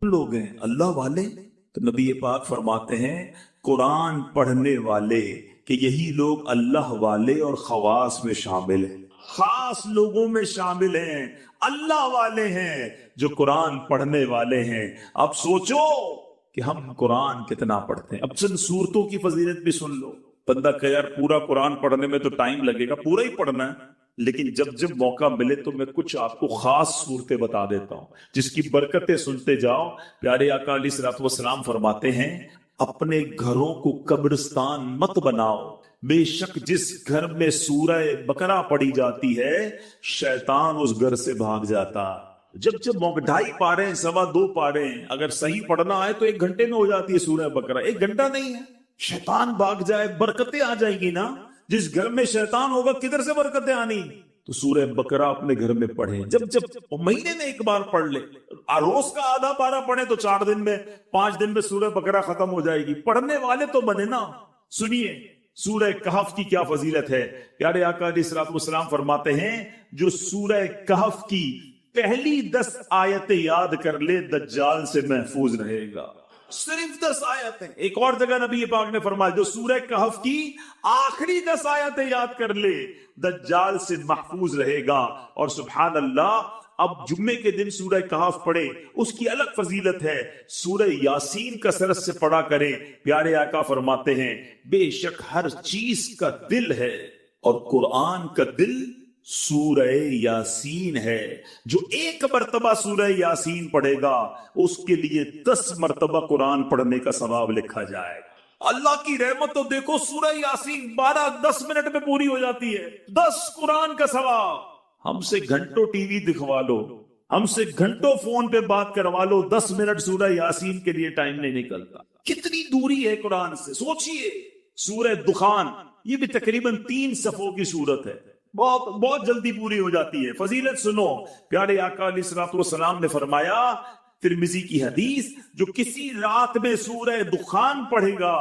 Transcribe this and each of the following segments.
لوگ ہیں اللہ والے؟ تو نبی پاک فرماتے ہیں قرآن پڑھنے والے کہ یہی لوگ اللہ والے اور خواص میں شامل ہیں، خاص لوگوں میں شامل ہیں، اللہ والے ہیں جو قرآن پڑھنے والے ہیں۔ اب سوچو کہ ہم قرآن کتنا پڑھتے ہیں۔ اب چند سورتوں کی فضیلت بھی سن لو۔ بندہ کہ یار پورا قرآن پڑھنے میں تو ٹائم لگے گا، پورا ہی پڑھنا ہے، لیکن جب موقع ملے تو میں کچھ آپ کو خاص صورتیں بتا دیتا ہوں جس کی برکتیں سنتے جاؤ۔ پیارے آقا علیہ الصلوۃ والسلام فرماتے ہیں اپنے گھروں کو قبرستان مت بناؤ، بے شک جس گھر میں سورہ بقرہ پڑھی جاتی ہے شیطان اس گھر سے بھاگ جاتا۔ جب موقع 2.5 پارے 2.25 پارے اگر صحیح پڑھنا آئے تو 1 گھنٹے میں ہو جاتی ہے سورہ بقرہ، 1 گھنٹہ نہیں ہے۔ شیطان بھاگ جائے برکتیں آ جائیں گی نا۔ جس گھر میں شیطان ہوگا کدھر سے برکتیں آنی؟ تو سورہ بقرہ اپنے گھر میں پڑھیں، جب مہینے میں 1 بار پڑھ لے، روز کا آدھا پارہ پڑھیں تو 4 دن میں 5 دن میں سورہ بقرہ ختم ہو جائے گی۔ پڑھنے والے تو بنے نا۔ سنیے سورہ کہف کی کیا فضیلت ہے۔ پیارے آقا علیہ الصلوۃ والسلام فرماتے ہیں جو سورہ کہف کی پہلی 10 آیتیں یاد کر لے دجال سے محفوظ رہے گا۔ صرف 10 آیتیں۔ ایک اور جگہ نبی پاک نے فرمایا جو سورہ کہف کی آخری 10 آیتیں یاد کر لے دجال سے محفوظ رہے گا۔ اور سبحان اللہ، اب جمعے کے دن سورہ کہف پڑھے اس کی الگ فضیلت ہے۔ سورہ یاسین کا سرت سے پڑھا کریں۔ پیارے آقا فرماتے ہیں بے شک ہر چیز کا دل ہے اور قرآن کا دل سورہ یاسین ہے۔ جو 1 مرتبہ سورہ یاسین پڑھے گا اس کے لیے 10 مرتبہ قرآن پڑھنے کا ثواب لکھا جائے گا۔ اللہ کی رحمت تو دیکھو، سورہ یاسین 12-10 منٹ میں پوری ہو جاتی ہے، 10 قرآن کا ثواب۔ ہم سے گھنٹوں ٹی وی دکھوا لو، ہم سے گھنٹوں فون پہ بات کروا لو، 10 منٹ سورہ یاسین کے لیے ٹائم نہیں نکلتا۔ کتنی دوری ہے قرآن سے، سوچئے۔ سورہ دخان یہ بھی تقریباً 3 صفوں کی سورت ہے، بہت جلدی پوری ہو جاتی ہے۔ فضیلت سنو، پیارے آقا علیہ الصلوۃ والسلام نے فرمایا ترمذی کی حدیث جو کسی رات میں سورہ دخان پڑھے گا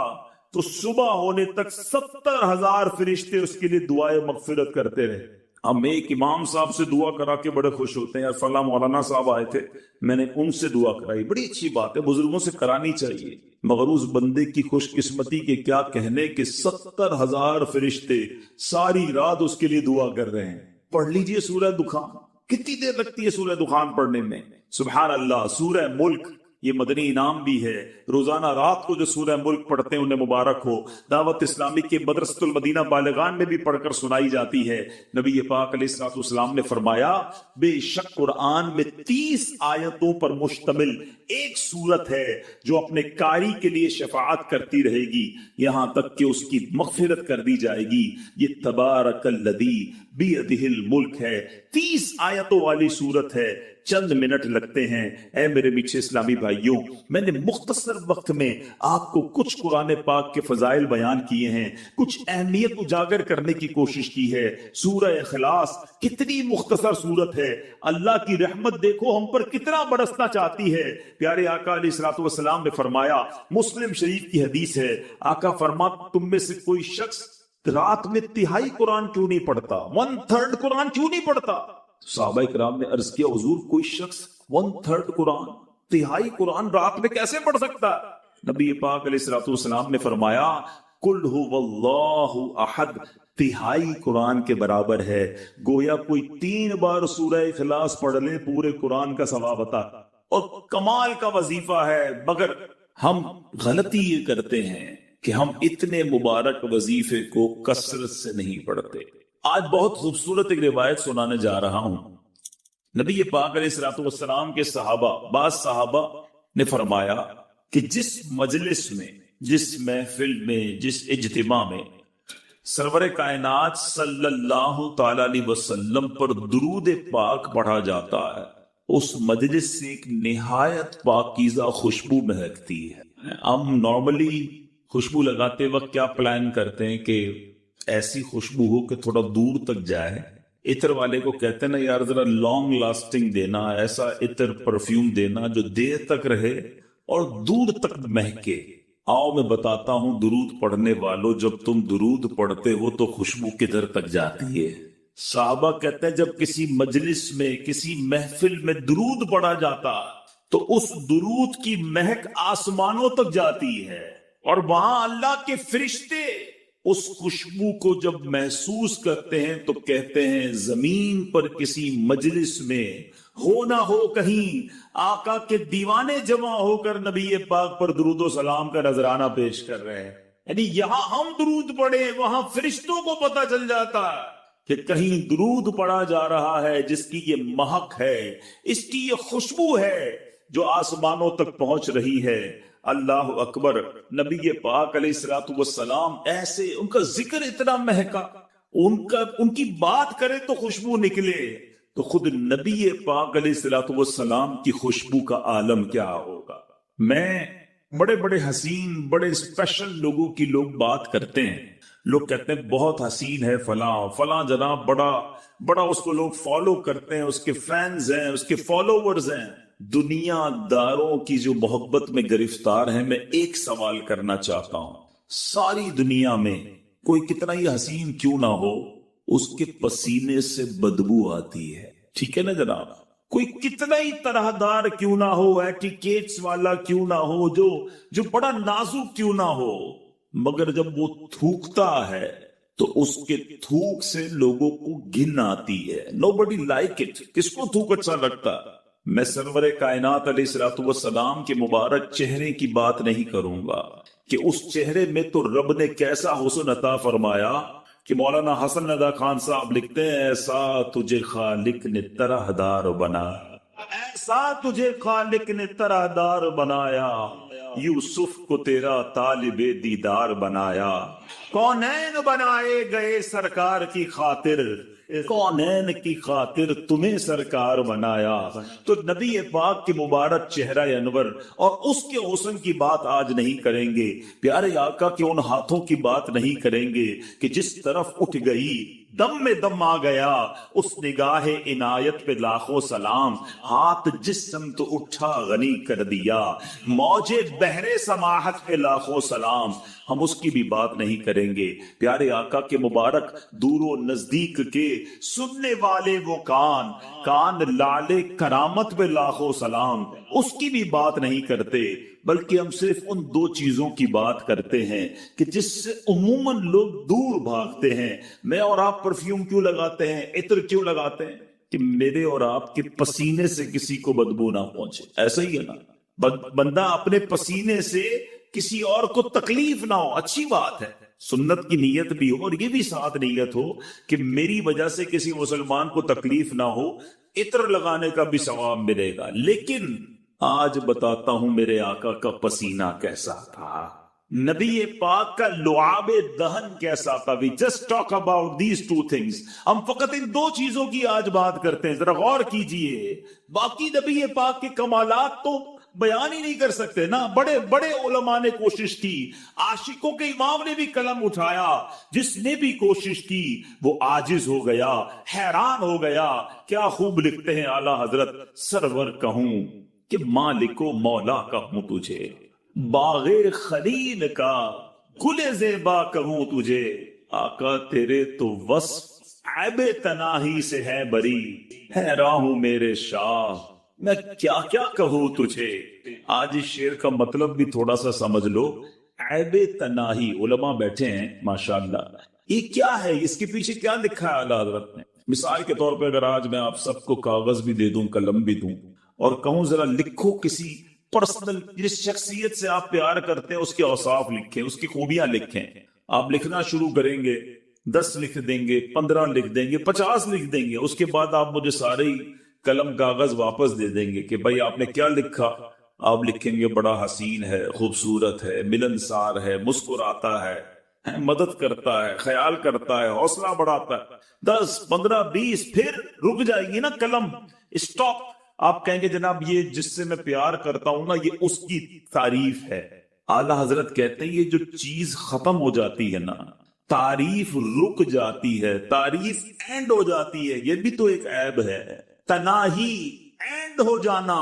تو صبح ہونے تک 70,000 فرشتے اس کے لیے دعائے مغفرت کرتے رہے۔ ہم ایک امام صاحب سے دعا کرا کے بڑے خوش ہوتے ہیں، فلاں مولانا صاحب آئے تھے میں نے ان سے دعا کرائی، بڑی اچھی بات ہے، بزرگوں سے کرانی چاہیے۔ مگر اس بندے کی خوش قسمتی کے کیا کہنے کہ 70,000 فرشتے ساری رات اس کے لیے دعا کر رہے ہیں۔ پڑھ لیجئے سورہ دخان، کتنی دیر لگتی ہے سورہ دخان پڑھنے میں؟ سبحان اللہ۔ سورہ ملک یہ مدنی انعام بھی ہے، روزانہ رات کو جو سورہ ملک پڑھتے ہیں انہیں مبارک ہو۔ دعوت اسلامی کے مدرسۃ المدینہ بالغان میں بھی پڑھ کر سنائی جاتی ہے۔ نبی پاک علیہ الصلوۃ والسلام نے فرمایا بے شک قرآن میں 30 آیتوں پر مشتمل ایک سورت ہے جو اپنے قاری کے لیے شفاعت کرتی رہے گی یہاں تک کہ اس کی مغفرت کر دی جائے گی۔ یہ تبارک الذی بیدہ الملک ہے، 30 آیتوں والی سورت ہے، چند منٹ لگتے ہیں۔ اے میرے میٹھے اسلامی بھائیوں، میں نے مختصر وقت میں آپ کو کچھ قرآن پاک کے فضائل بیان کیے ہیں، کچھ اہمیت اجاگر کرنے کی کوشش کی ہے۔ سورہ اخلاص کتنی مختصر سورت ہے، اللہ کی رحمت دیکھو ہم پر کتنا برسنا چاہتی ہے۔ پیارے آقا علیہ الصلوۃ والسلام نے فرمایا، مسلم شریف کی حدیث ہے، آقا فرماتے تم میں سے کوئی شخص رات میں 1/3 قرآن کیوں نہیں پڑھتا، 1/3 قرآن کیوں نہیں پڑھتا؟ صحابہ کرام نے عرض کیا حضور کوئی شخص 1/3 قرآن، 1/3 قرآن رات میں کیسے پڑھ سکتا؟ نبی پاک علیہ الصلوۃ والسلام نے فرمایا قل هو اللہ احد 1/3 قرآن کے برابر ہے۔ گویا کوئی 3 بار سورہ اخلاص پڑھ لے پورے قرآن کا ثواب عطا، اور کمال کا وظیفہ ہے۔ مگر ہم غلطی یہ کرتے ہیں کہ ہم اتنے مبارک وظیفے کو کثرت سے نہیں پڑھتے۔ آج بہت خوبصورت ایک روایت سنانے جا رہا ہوں۔ نبی پاک علیہ الصلوۃ والسلام کے صحابہ، بعض صحابہ نے فرمایا کہ جس مجلس میں، جس محفل میں، جس اجتماع میں سرور کائنات صلی اللہ تعالی علیہ وسلم پر درود پاک پڑھا جاتا ہے اس مجلس سے ایک نہایت پاکیزہ خوشبو مہکتی ہے۔ ہم نارملی خوشبو لگاتے وقت کیا پلان کرتے ہیں کہ ایسی خوشبو ہو کہ تھوڑا دور تک جائے۔ عطر والے کو کہتے ہیں نا یار ذرا لانگ لاسٹنگ دینا، ایسا عطر پرفیوم دینا جو دیر تک رہے اور دور تک مہکے۔ آؤ میں بتاتا ہوں درود پڑھنے والوں، جب تم درود پڑھتے ہو تو خوشبو کدھر تک جاتی ہے؟ صحابہ کہتے ہیں جب کسی مجلس میں، کسی محفل میں درود پڑھا جاتا تو اس درود کی مہک آسمانوں تک جاتی ہے، اور وہاں اللہ کے فرشتے اس خوشبو کو جب محسوس کرتے ہیں تو کہتے ہیں زمین پر کسی مجلس میں ہو نہ ہو کہیں آقا کے دیوانے جمع ہو کر نبی پاک پر درود و سلام کا نذرانہ پیش کر رہے ہیں۔ یعنی یہاں ہم درود پڑھے، وہاں فرشتوں کو پتہ چل جاتا ہے کہ کہیں درود پڑھا جا رہا ہے جس کی یہ مہک ہے، اس کی یہ خوشبو ہے جو آسمانوں تک پہنچ رہی ہے۔ اللہ اکبر۔ نبی پاک علیہ الصلوۃ والسلام ایسے، ان کا ذکر اتنا مہکا، ان کی بات کرے تو خوشبو نکلے، تو خود نبی پاک علیہ الصلوۃ والسلام کی خوشبو کا عالم کیا ہوگا۔ میں بڑے بڑے حسین، بڑے اسپیشل لوگوں کی لوگ بات کرتے ہیں، لوگ کہتے ہیں بہت حسین ہے فلاں فلاں جناب، بڑا اس کو لوگ فالو کرتے ہیں، اس کے فینز ہیں، اس کے فالوورز ہیں۔ دنیا داروں کی جو محبت میں گرفتار ہیں، میں ایک سوال کرنا چاہتا ہوں، ساری دنیا میں کوئی کتنا ہی حسین کیوں نہ ہو، اس کے پسینے سے بدبو آتی ہے، ٹھیک ہے نا جناب؟ کوئی کتنا ہی طرح دار کیوں نہ ہو، ایٹیکیٹس والا کیوں نہ ہو، جو بڑا نازک کیوں نہ ہو، مگر جب وہ تھوکتا ہے تو اس کے تھوک سے لوگوں کو گھن آتی ہے۔ nobody like it۔ کس کو تھوک اچھا لگتا؟ میں سرور کائنات علیہ الصلوۃ والسلام کے مبارک چہرے کی بات نہیں کروں گا کہ اس چہرے میں تو رب نے کیسا حسن عطا فرمایا کہ مولانا حسن رضا خان صاحب لکھتے ہیں ایسا تجھے خالق نے طرح دار بنایا، ایسا تجھے خالق نے طرح دار بنایا، یوسف کو تیرا طالب دیدار بنایا، کونین بنائے گئے سرکار کی خاطر، کونین کی خاطر تمہیں سرکار بنایا۔ تو نبی پاک کے مبارک چہرہ انور اور اس کے حسن کی بات آج نہیں کریں گے، پیارے آقا کے ان ہاتھوں کی بات نہیں کریں گے کہ جس طرف اٹھ گئی دم میں دم آ گیا، اس نگاہ عنایت پہ لاکھوں سلام، ہاتھ جس سمت اٹھا غنی کر دیا، موجے بحر سماحت پہ لاکھوں سلام۔ ہم اس کی بھی بات نہیں کریں گے، پیارے آقا کے مبارک دور و نزدیک کے سننے والے وہ کان لالے کرامت پہ لاکھوں سلام، اس کی بھی بات نہیں کرتے، بلکہ ہم صرف ان دو چیزوں کی بات کرتے ہیں کہ جس سے عموماً لوگ دور بھاگتے ہیں۔ میں اور آپ پرفیوم کیوں لگاتے ہیں، عطر کیوں لگاتے ہیں؟ کہ میرے اور آپ کے پسینے سے کسی کو بدبو نہ پہنچے، ایسا ہی ہے نا؟ بندہ اپنے پسینے سے کسی اور کو تکلیف نہ ہو، اچھی بات ہے، سنت کی نیت بھی ہو، اور یہ بھی ساتھ نیت ہو کہ میری وجہ سے کسی مسلمان کو تکلیف نہ ہو، عطر لگانے کا بھی ثواب ملے گا۔ لیکن آج بتاتا ہوں میرے آقا کا پسینہ کیسا تھا، نبی پاک کا لعاب دہن کیسا تھا۔ We just talk about these two things۔ ہم فقط ان دو چیزوں کی آج بات کرتے ہیں، ذرا غور کیجئے۔ باقی نبی پاک کے کمالات تو بیان ہی نہیں کر سکتے نا، بڑے بڑے علماء نے کوشش کی، عاشقوں کے امام نے بھی قلم اٹھایا، جس نے بھی کوشش کی وہ عاجز ہو گیا، حیران ہو گیا۔ کیا خوب لکھتے ہیں اعلیٰ حضرت، سرور کہوں کہ مالک و مولا کہوں تجھے، باغ خلیل کا گل زیبا کہوں تجھے، آقا تیرے تو وصف عیب تناہی سے ہے بری، حیران ہوں میرے شاہ میں کیا کیا کہوں تجھے۔ آج اس شعر کا مطلب بھی تھوڑا سا سمجھ لو۔ عیب تناہی، علماء بیٹھے ہیں ماشاءاللہ، یہ کیا ہے، اس کے پیچھے کیا لکھا ہے اعلیٰ حضرت نے؟ مثال کے طور پہ اگر آج میں آپ سب کو کاغذ بھی دے دوں، قلم بھی دوں، اور کہوں ذرا لکھو کسی پرسنل، جس شخصیت سے آپ پیار کرتے ہیں اس کے اوصاف لکھیں، اس کی خوبیاں لکھیں، آپ لکھنا شروع کریں گے، 10 لکھ دیں گے، 15 لکھ دیں گے، 50 لکھ دیں گے، اس کے بعد آپ مجھے سارے ہی قلم کاغذ واپس دے دیں گے کہ بھائی آپ نے کیا لکھا؟ آپ لکھیں گے بڑا حسین ہے، خوبصورت ہے، ملنسار ہے، مسکراتا ہے، مدد کرتا ہے، خیال کرتا ہے، حوصلہ بڑھاتا ہے۔ 10 15 20 پھر رک جائے گی نا قلم، اسٹاپ۔ آپ کہیں گے جناب یہ جس سے میں پیار کرتا ہوں نا، یہ اس کی تعریف ہے۔ اعلیٰ حضرت کہتے ہیں یہ جو چیز ختم ہو جاتی ہے نا، تعریف رک جاتی ہے، تعریف اینڈ ہو جاتی ہے، یہ بھی تو ایک عیب ہے، تناہی اینڈ ہو جانا۔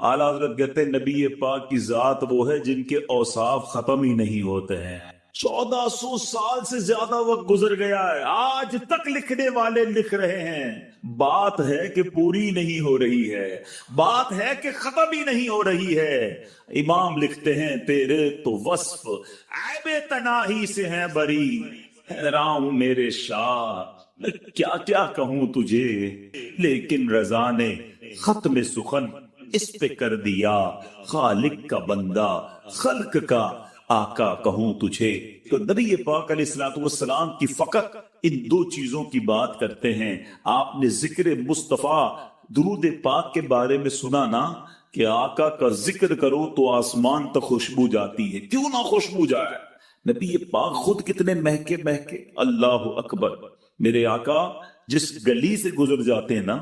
اعلیٰ حضرت کہتے ہیں نبی پاک کی ذات وہ ہے جن کے اوصاف ختم ہی نہیں ہوتے ہیں۔ 1400 سال سے زیادہ وقت گزر گیا ہے، آج تک لکھنے والے لکھ رہے ہیں۔ بات ہے کہ پوری نہیں ہو رہی ہے، بات ہے کہ ختم ہی نہیں ہو رہی ہے۔ امام لکھتے ہیں تیرے تو وصف عیب تناہی سے ہیں بری، حیران ہوں میرے شاہ میں کیا کیا کہوں تجھے، لیکن رضا نے ختم سخن اس پہ کر دیا، خالق کا بندہ خلق کا آقا کہوں تجھے۔ تو نبی پاک علیہ الصلوۃ والسلام کی فقط ان دو چیزوں کی بات کرتے ہیں۔ آپ نے ذکر مصطفیٰ درود پاک کے بارے میں سنا نا کہ آقا کا ذکر کرو تو آسمان تک خوشبو جاتی ہے، کیوں نہ خوشبو جائے؟ نبی پاک خود کتنے مہکے مہکے، اللہ اکبر۔ میرے آقا جس گلی سے گزر جاتے ہیں نا،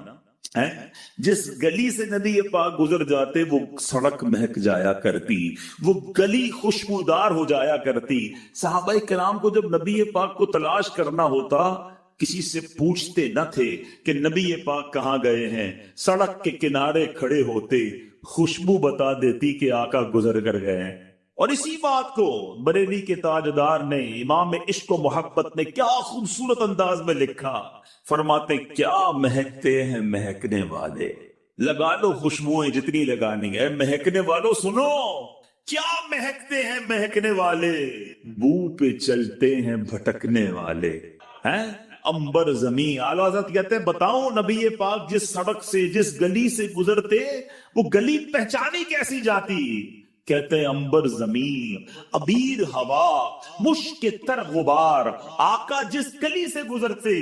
جس گلی سے نبی پاک گزر جاتے وہ سڑک مہک جایا کرتی، وہ گلی خوشبودار ہو جایا کرتی۔ صحابہ کرام کو جب نبی پاک کو تلاش کرنا ہوتا کسی سے پوچھتے نہ تھے کہ نبی پاک کہاں گئے ہیں، سڑک کے کنارے کھڑے ہوتے، خوشبو بتا دیتی کہ آقا گزر کر گئے ہیں۔ اور اسی بات کو بریلی کے تاجدار نے، امام عشق و محبت نے کیا خوبصورت انداز میں لکھا، فرماتے کیا مہکتے ہیں مہکنے والے، لگا لو خوشبوئیں جتنی لگانی ہے، مہکنے والوں سنو کیا مہکتے ہیں مہکنے والے، بو پہ چلتے ہیں بھٹکنے والے ہیں، امبر زمین۔ اعلیٰ حضرت کہتے ہیں بتاؤں نبی پاک جس سڑک سے جس گلی سے گزرتے وہ گلی پہچانی کیسی جاتی؟ کہتے ہیں امبر زمین، ابیر ہوا، مشک تر غبار۔ آقا جس گلی سے گزرتے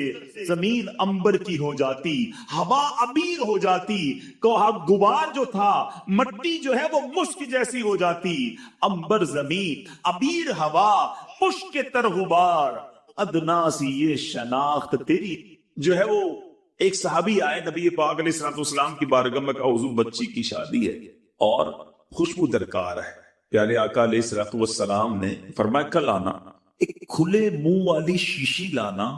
زمین امبر کی ہو جاتی، ہوا ابیر ہو جاتی، غبار جو تھا مٹی جو ہے وہ مشک جیسی ہو جاتی۔ امبر زمین، ابیر ہوا، مشک تر غبار، ادنا سی یہ شناخت تیری جو ہے وہ۔ ایک صحابی آئے نبی پاک علیہ الصلوۃ والسلام کی بارگاہ میں، کہا حضور بچی کی شادی ہے اور خوشبو درکار ہے۔ پیارے آقا علیہ الصلوۃ والسلام نے فرمایا کل آنا، ایک کھلے منہ والی شیشی لانا،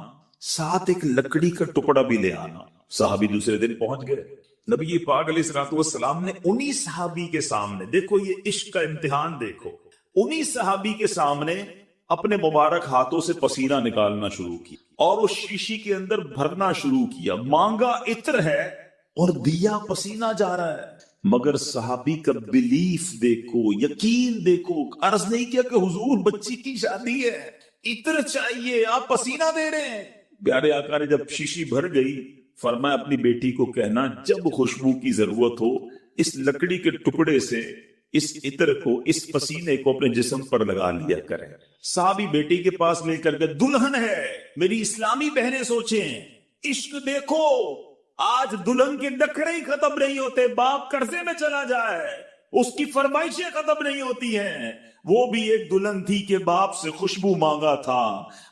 ساتھ ایک لکڑی کا ٹکڑا بھی لے آنا۔ صحابی دوسرے دن پہنچ گئے، نبی پاک علیہ الصلوۃ والسلام نے انہی صحابی کے سامنے، دیکھو یہ عشق کا امتحان دیکھو، انہی صحابی کے سامنے اپنے مبارک ہاتھوں سے پسینہ نکالنا شروع کی اور اس شیشی کے اندر بھرنا شروع کیا۔ مانگا عطر ہے اور دیا پسینہ جا رہا ہے، مگر صحابی کا بلیف دیکھو، یقین دیکھو، عرض نہیں کیا کہ حضور بچی کی شادی ہے، عطر چاہیے، آپ پسینہ دے رہے ہیں۔ پیارے آقا نے جب شیشی بھر گئی فرمایا اپنی بیٹی کو کہنا جب خوشبو کی ضرورت ہو اس لکڑی کے ٹکڑے سے اس عطر کو، اس پسینے کو اپنے جسم پر لگا لیا کریں۔ صحابی بیٹی کے پاس لے کر کے، دلہن ہے، میری اسلامی بہنیں سوچیں، عشق دیکھو، آج دلہن کے نخرے ہی ختم نہیں ہوتے، باپ قرضے میں چلا جائے اس کی فرمائشیں ختم نہیں ہوتی ہیں۔ وہ بھی ایک دلہن تھی کہ باپ سے خوشبو مانگا تھا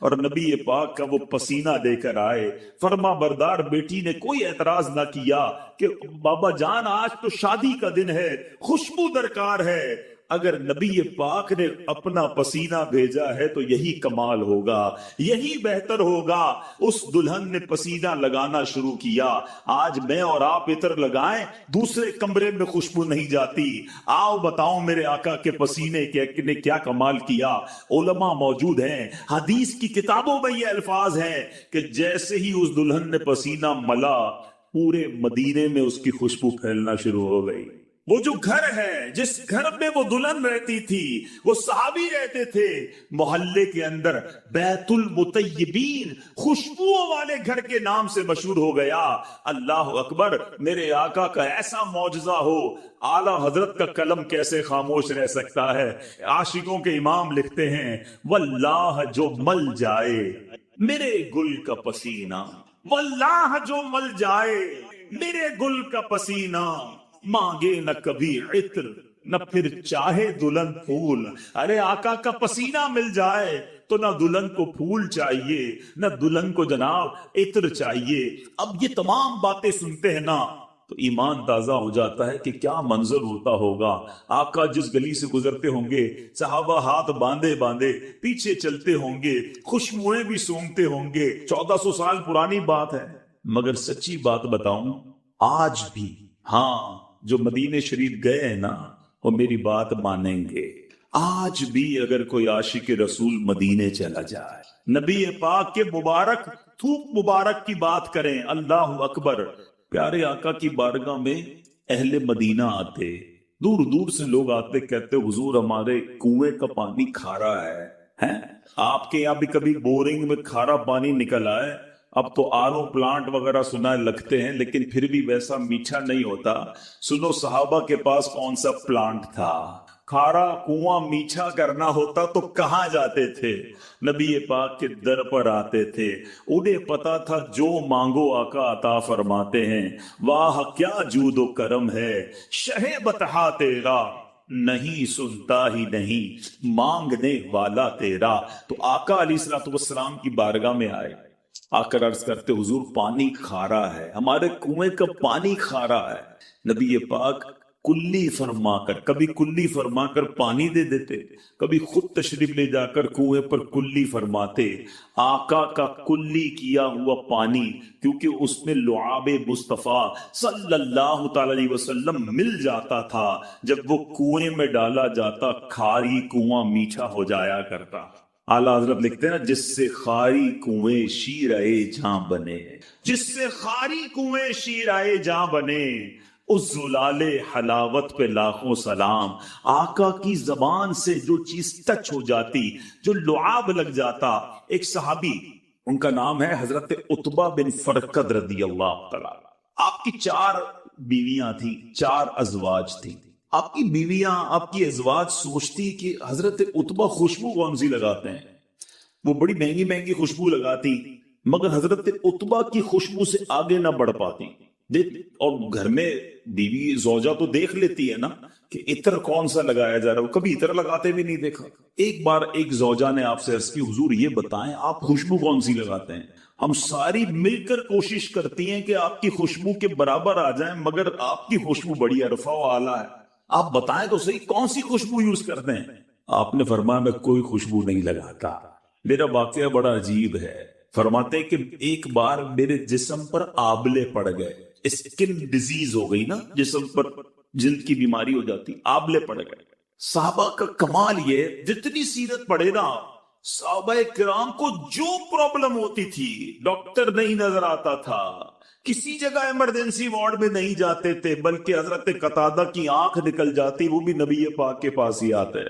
اور نبی پاک کا وہ پسینہ دے کر آئے۔ فرما بردار بیٹی نے کوئی اعتراض نہ کیا کہ بابا جان آج تو شادی کا دن ہے، خوشبو درکار ہے۔ اگر نبی پاک نے اپنا پسینہ بھیجا ہے تو یہی کمال ہوگا، یہی بہتر ہوگا۔ اس دلہن نے پسینہ لگانا شروع کیا۔ آج میں اور آپ عطر لگائیں دوسرے کمرے میں خوشبو نہیں جاتی۔ آؤ بتاؤں میرے آقا کے پسینے نے کیا کمال کیا۔ علماء موجود ہیں، حدیث کی کتابوں میں یہ الفاظ ہیں کہ جیسے ہی اس دلہن نے پسینہ ملا پورے مدینے میں اس کی خوشبو پھیلنا شروع ہو گئی۔ وہ جو گھر ہے جس گھر میں وہ دلہن رہتی تھی، وہ صحابی رہتے تھے، محلے کے اندر بیت المطیبین، خوشبوؤں والے گھر کے نام سے مشہور ہو گیا۔ اللہ اکبر، میرے آقا کا ایسا معجزہ ہو، اعلیٰ حضرت کا قلم کیسے خاموش رہ سکتا ہے؟ عاشقوں کے امام لکھتے ہیں واللہ جو مل جائے میرے گل کا پسینہ، واللہ جو مل جائے میرے گل کا پسینہ، مانگے نہ کبھی عطر نہ پھر چاہے دلہن پھول۔ ارے آقا کا پسینہ مل جائے تو نہ دلہن کو پھول چاہیے نہ دلہن کو جناب عطر چاہیے۔ اب یہ تمام باتیں سنتے ہیں نا تو ایمان تازہ ہو جاتا ہے کہ کیا منظر ہوتا ہوگا۔ آقا جس گلی سے گزرتے ہوں گے صحابہ ہاتھ باندھے باندھے پیچھے چلتے ہوں گے، خوشبوئیں بھی سونگتے ہوں گے۔ 1400 سال پرانی بات ہے، مگر سچی بات بتاؤں آج بھی، ہاں جو مدینے شریف گئے ہیں نا وہ میری بات مانیں گے، آج بھی اگر کوئی عاشق رسول مدینے چلا جائے، نبی پاک کے مبارک تھوک مبارک کی بات کریں، اللہ اکبر، پیارے آقا کی بارگاہ میں اہل مدینہ آتے، دور دور سے لوگ آتے، کہتے حضور ہمارے کنویں کا پانی کھارا ہے، آپ کے یہاں بھی کبھی بورنگ میں کھارا پانی نکل آئے؟ اب تو آرو پلانٹ وغیرہ سنا لگتے ہیں، لیکن پھر بھی ویسا میٹھا نہیں ہوتا۔ سنو صحابہ کے پاس کون سا پلانٹ تھا؟ کھارا کنواں میٹھا کرنا ہوتا تو کہاں جاتے تھے؟ نبی پاک کے در پر آتے تھے، انہیں پتا تھا جو مانگو آقا عطا فرماتے ہیں۔ واہ کیا جود و کرم ہے شہ بتہا تیرا، نہیں سنتا ہی نہیں مانگنے والا تیرا۔ تو آقا علیہ السلام کی بارگاہ میں آئے، آ کر عرض کرتے حضور پانی کھارا ہے، ہمارے کنویں کا پانی کھارا ہے۔ نبی پاک کلی فرما کر، کبھی کلی فرما کر پانی دے دیتے، کبھی خود تشریف لے جا کر کنویں پر کلی فرماتے۔ آقا کا کلی کیا ہوا پانی، کیونکہ اس میں لعاب مصطفیٰ صلی اللہ تعالی علیہ وسلم مل جاتا تھا، جب وہ کنویں میں ڈالا جاتا کھاری کنواں میٹھا ہو جایا کرتا۔ اعلیٰ حضرت لکھتے ہیں نا، جس سے خاری کنویں شیرائے جاں بنے، جس سے خاری کنویں شیرائے جاں بنے، اس زلال حلاوت پہ لاکھوں سلام۔ آقا کی زبان سے جو چیز ٹچ ہو جاتی، جو لعاب لگ جاتا۔ ایک صحابی، ان کا نام ہے حضرت عتبہ بن فرقد رضی اللہ تعالی، آپ کی 4 بیویاں تھیں، 4 ازواج تھیں۔ آپ کی بیویاں، آپ کی ازواج سوچتی کہ حضرت عتبہ خوشبو کون سی لگاتے ہیں، وہ بڑی مہنگی مہنگی خوشبو لگاتی، مگر حضرت عتبہ کی خوشبو سے آگے نہ بڑھ پاتی۔ اور گھر میں بیوی زوجہ تو دیکھ لیتی ہے نا کہ عطر کون سا لگایا جا رہا ہے، وہ کبھی عطر لگاتے بھی نہیں دیکھا۔ ایک بار ایک زوجہ نے آپ سے عرض کی حضور یہ بتائیں آپ خوشبو کون سی لگاتے ہیں؟ ہم ساری مل کر کوشش کرتی ہیں کہ آپ کی خوشبو کے برابر آ جائیں، مگر آپ کی خوشبو بڑی عرفہ و اعلیٰ ہے، آپ بتائیں تو صحیح کون سی خوشبو یوز کرتے ہیں؟ آپ نے فرمایا میں کوئی خوشبو نہیں لگاتا۔ میرا واقعہ بڑا عجیب ہے، فرماتے کہ ایک بار میرے جسم پر آبلے پڑ گئے، اسکن ڈیزیز ہو گئی نا، جسم پر جلد کی بیماری ہو جاتی، آبلے پڑ گئے۔ صحابہ کا کمال یہ، جتنی سیرت پڑھے نا، صحابہ کرام کو جو پرابلم ہوتی تھی ڈاکٹر نہیں نظر آتا تھا، کسی جگہ ایمرجنسی وارڈ میں نہیں جاتے تھے، بلکہ حضرت قتادہ کی آنکھ نکل جاتی، وہ بھی نبی پاک کے پاس ہی آتے۔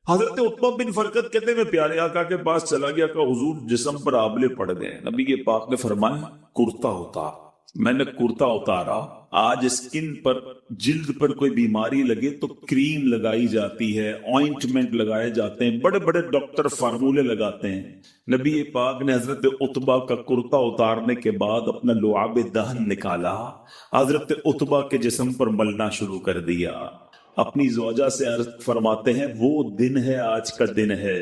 حضرت عتبہ بن فرقد کہتے ہیں میں پیارے آقا کے پاس چلا گیا کہ حضور جسم پر آبلے پڑ گئے۔ نبی پاک نے فرمایا کرتا اتار۔ میں نے کرتا اتارا۔ آج اسکن پر، جلد پر کوئی بیماری لگے تو کریم لگائی جاتی ہے، آئنٹمنٹ لگائے جاتے ہیں، بڑے بڑے ڈاکٹر فارمولے لگاتے ہیں۔ نبی پاک نے حضرت عتبہ کا کرتا اتارنے کے بعد اپنا لعاب دہن نکالا، حضرت عتبہ کے جسم پر ملنا شروع کر دیا۔ اپنی زوجہ سے عرض فرماتے ہیں وہ دن ہے، آج کا دن ہے،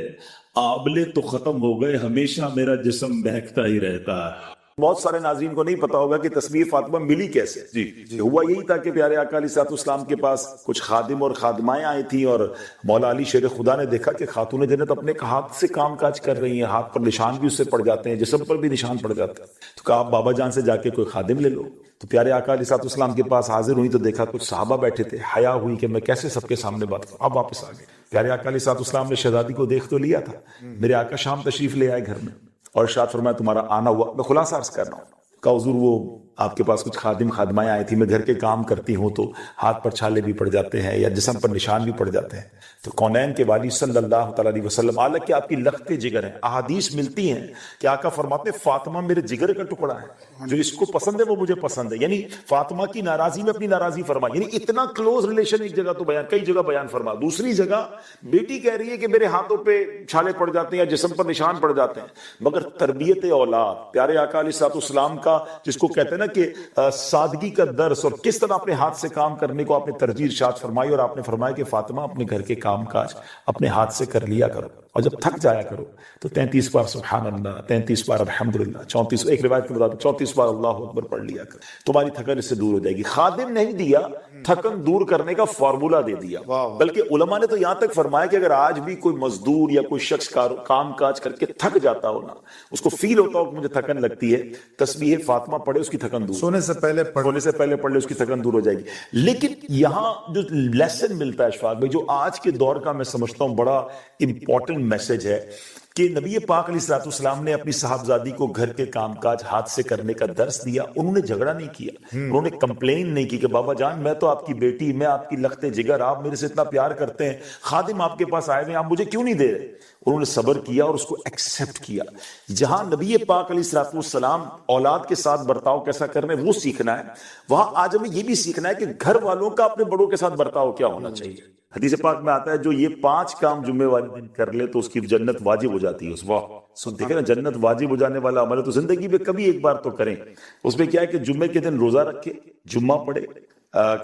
آبلے تو ختم ہو گئے، ہمیشہ میرا جسم بہکتا ہی رہتا ہے۔ بہت سارے ناظرین کو نہیں پتا ہوگا کہ تصویر فاطمہ ملی کیسے۔ جی ہوا یہی تھا کہ پیارے آقا علیہ السلام کے پاس کچھ خادم اور خادمائیں آئی تھیں، اور مولا علی شیر خدا نے دیکھا کہ خاتون جنت اپنے ہاتھ سے کام کاج کر رہی ہیں، ہاتھ پر نشان بھی اس سے پڑ جاتے ہیں، جسم پر بھی نشان پڑ جاتے ہیں، تو کہا آپ بابا جان سے جا کے کوئی خادم لے لو۔ تو پیارے آقا علیہ السلام کے پاس حاضر ہوئی تو دیکھا کچھ صحابہ بیٹھے تھے، حیا ہوئی کہ میں کیسے سب کے سامنے بات کروں، اب واپس آ گئے۔ پیارے آقا علیہ السلام نے شہزادی کو دیکھ تو لیا تھا، میرے آقا شام تشریف لے آئے گھر میں، اور ارشاد فرمایا تمہارا آنا ہوا۔ میں خلاصہ عرض کر رہا ہوں کہ حضور وہ آپ کے پاس کچھ خادم خادمائیں آئی تھی، میں گھر کے کام کرتی ہوں تو ہاتھ پر چھالے بھی پڑ جاتے ہیں یا جسم پر نشان بھی پڑ جاتے ہیں، تو کونین کے والی صلی اللہ تعالی علیہ وسلم، حالانکہ آپ کی لخت جگر ہیں، احادیث ملتی ہیں کہ آقا فرماتے ہیں فاطمہ میرے جگر کا ٹکڑا ہے، جو اس کو پسند ہے وہ مجھے پسند ہے، یعنی فاطمہ کی ناراضی میں اپنی ناراضی فرما، یعنی اتنا کلوز ریلیشن ایک جگہ تو بیان، کئی جگہ بیان فرما۔ دوسری جگہ بیٹی کہہ رہی ہے کہ میرے ہاتھوں پہ چھالے پڑ جاتے ہیں یا جسم پر نشان پڑ جاتے ہیں، مگر تربیت اولاد پیارے آقا علیہ السلام کا، جس کو کہتے ہیں نا کہ سادگی کا درس، اور کس طرح اپنے ہاتھ سے کام کرنے کو آپ نے ترجیح ارشاد فرمائی، اور آپ نے فرمایا کہ فاطمہ اپنے گھر کے کام کاج اپنے ہاتھ سے کر لیا کرو، اور جب تھک جایا کرو تو 33 بار سبحان اللہ، 33 بار الحمدللہ، 34 ایک روایت کے مطابق 34 بار اللہ اکبر پڑھ لیا کرو، تمہاری تھکن اس سے دور ہو جائے گی۔ خادم نہیں دیا، تھکن دور کرنے کا فارمولہ دے دیا، بلکہ علماء نے تو یہاں تک فرمایا کہ اگر آج بھی کوئی مزدور یا کوئی شخص کام کاج کر کے تھک جاتا ہو نا، اس کو فیل ہوتا ہو کہ مجھے تھکن لگتی ہے، تسبیح فاطمہ پڑھے، اس کی تھکن تھکن دور, سونے سے پہلے پڑھ لے, اس کی تھکن دور ہو جائے گی. لیکن یہاں جو لیسن ملتا ہے اشفاق بھائی, جو آج کے دور کا میں سمجھتا ہوں بڑا امپورٹنٹ میسج ہے, کہ نبی پاک علیہ الصلوۃ والسلام نے اپنی صاحبزادی کو گھر کے کام کاج ہاتھ سے کرنے کا درس دیا. انہوں نے جھگڑا نہیں کیا, انہوں نے کمپلین نہیں کی کہ بابا جان میں تو آپ کی بیٹی, میں آپ کی لخت جگر, آپ میرے سے اتنا پیار کرتے ہیں, خادم آپ کے پاس آئے ہوئے, آپ مجھے کیوں نہیں دے رہے. انہوں نے صبر کیا اور اس کو ایکسیپٹ کیا. جہاں نبی پاک علیہ الصلوۃ والسلام اولاد کے ساتھ برتاؤ کیسا کرنا ہے وہ سیکھنا ہے, وہاں آج ہمیں یہ بھی سیکھنا ہے کہ گھر والوں کا اپنے بڑوں کے ساتھ برتاؤ کیا ہونا چاہیے. حدیث پاک میں آتا ہے جو یہ 5 کام جمعے والے دن کر لے تو اس کی جنت واجب ہو جاتی ہے. اس وقت دیکھیں نا, جنت واجب ہو جانے والا عمل ہے تو زندگی میں کبھی ایک بار تو کریں. اس میں کیا ہے کہ جمعے کے دن روزہ رکھے, جمعہ پڑھے,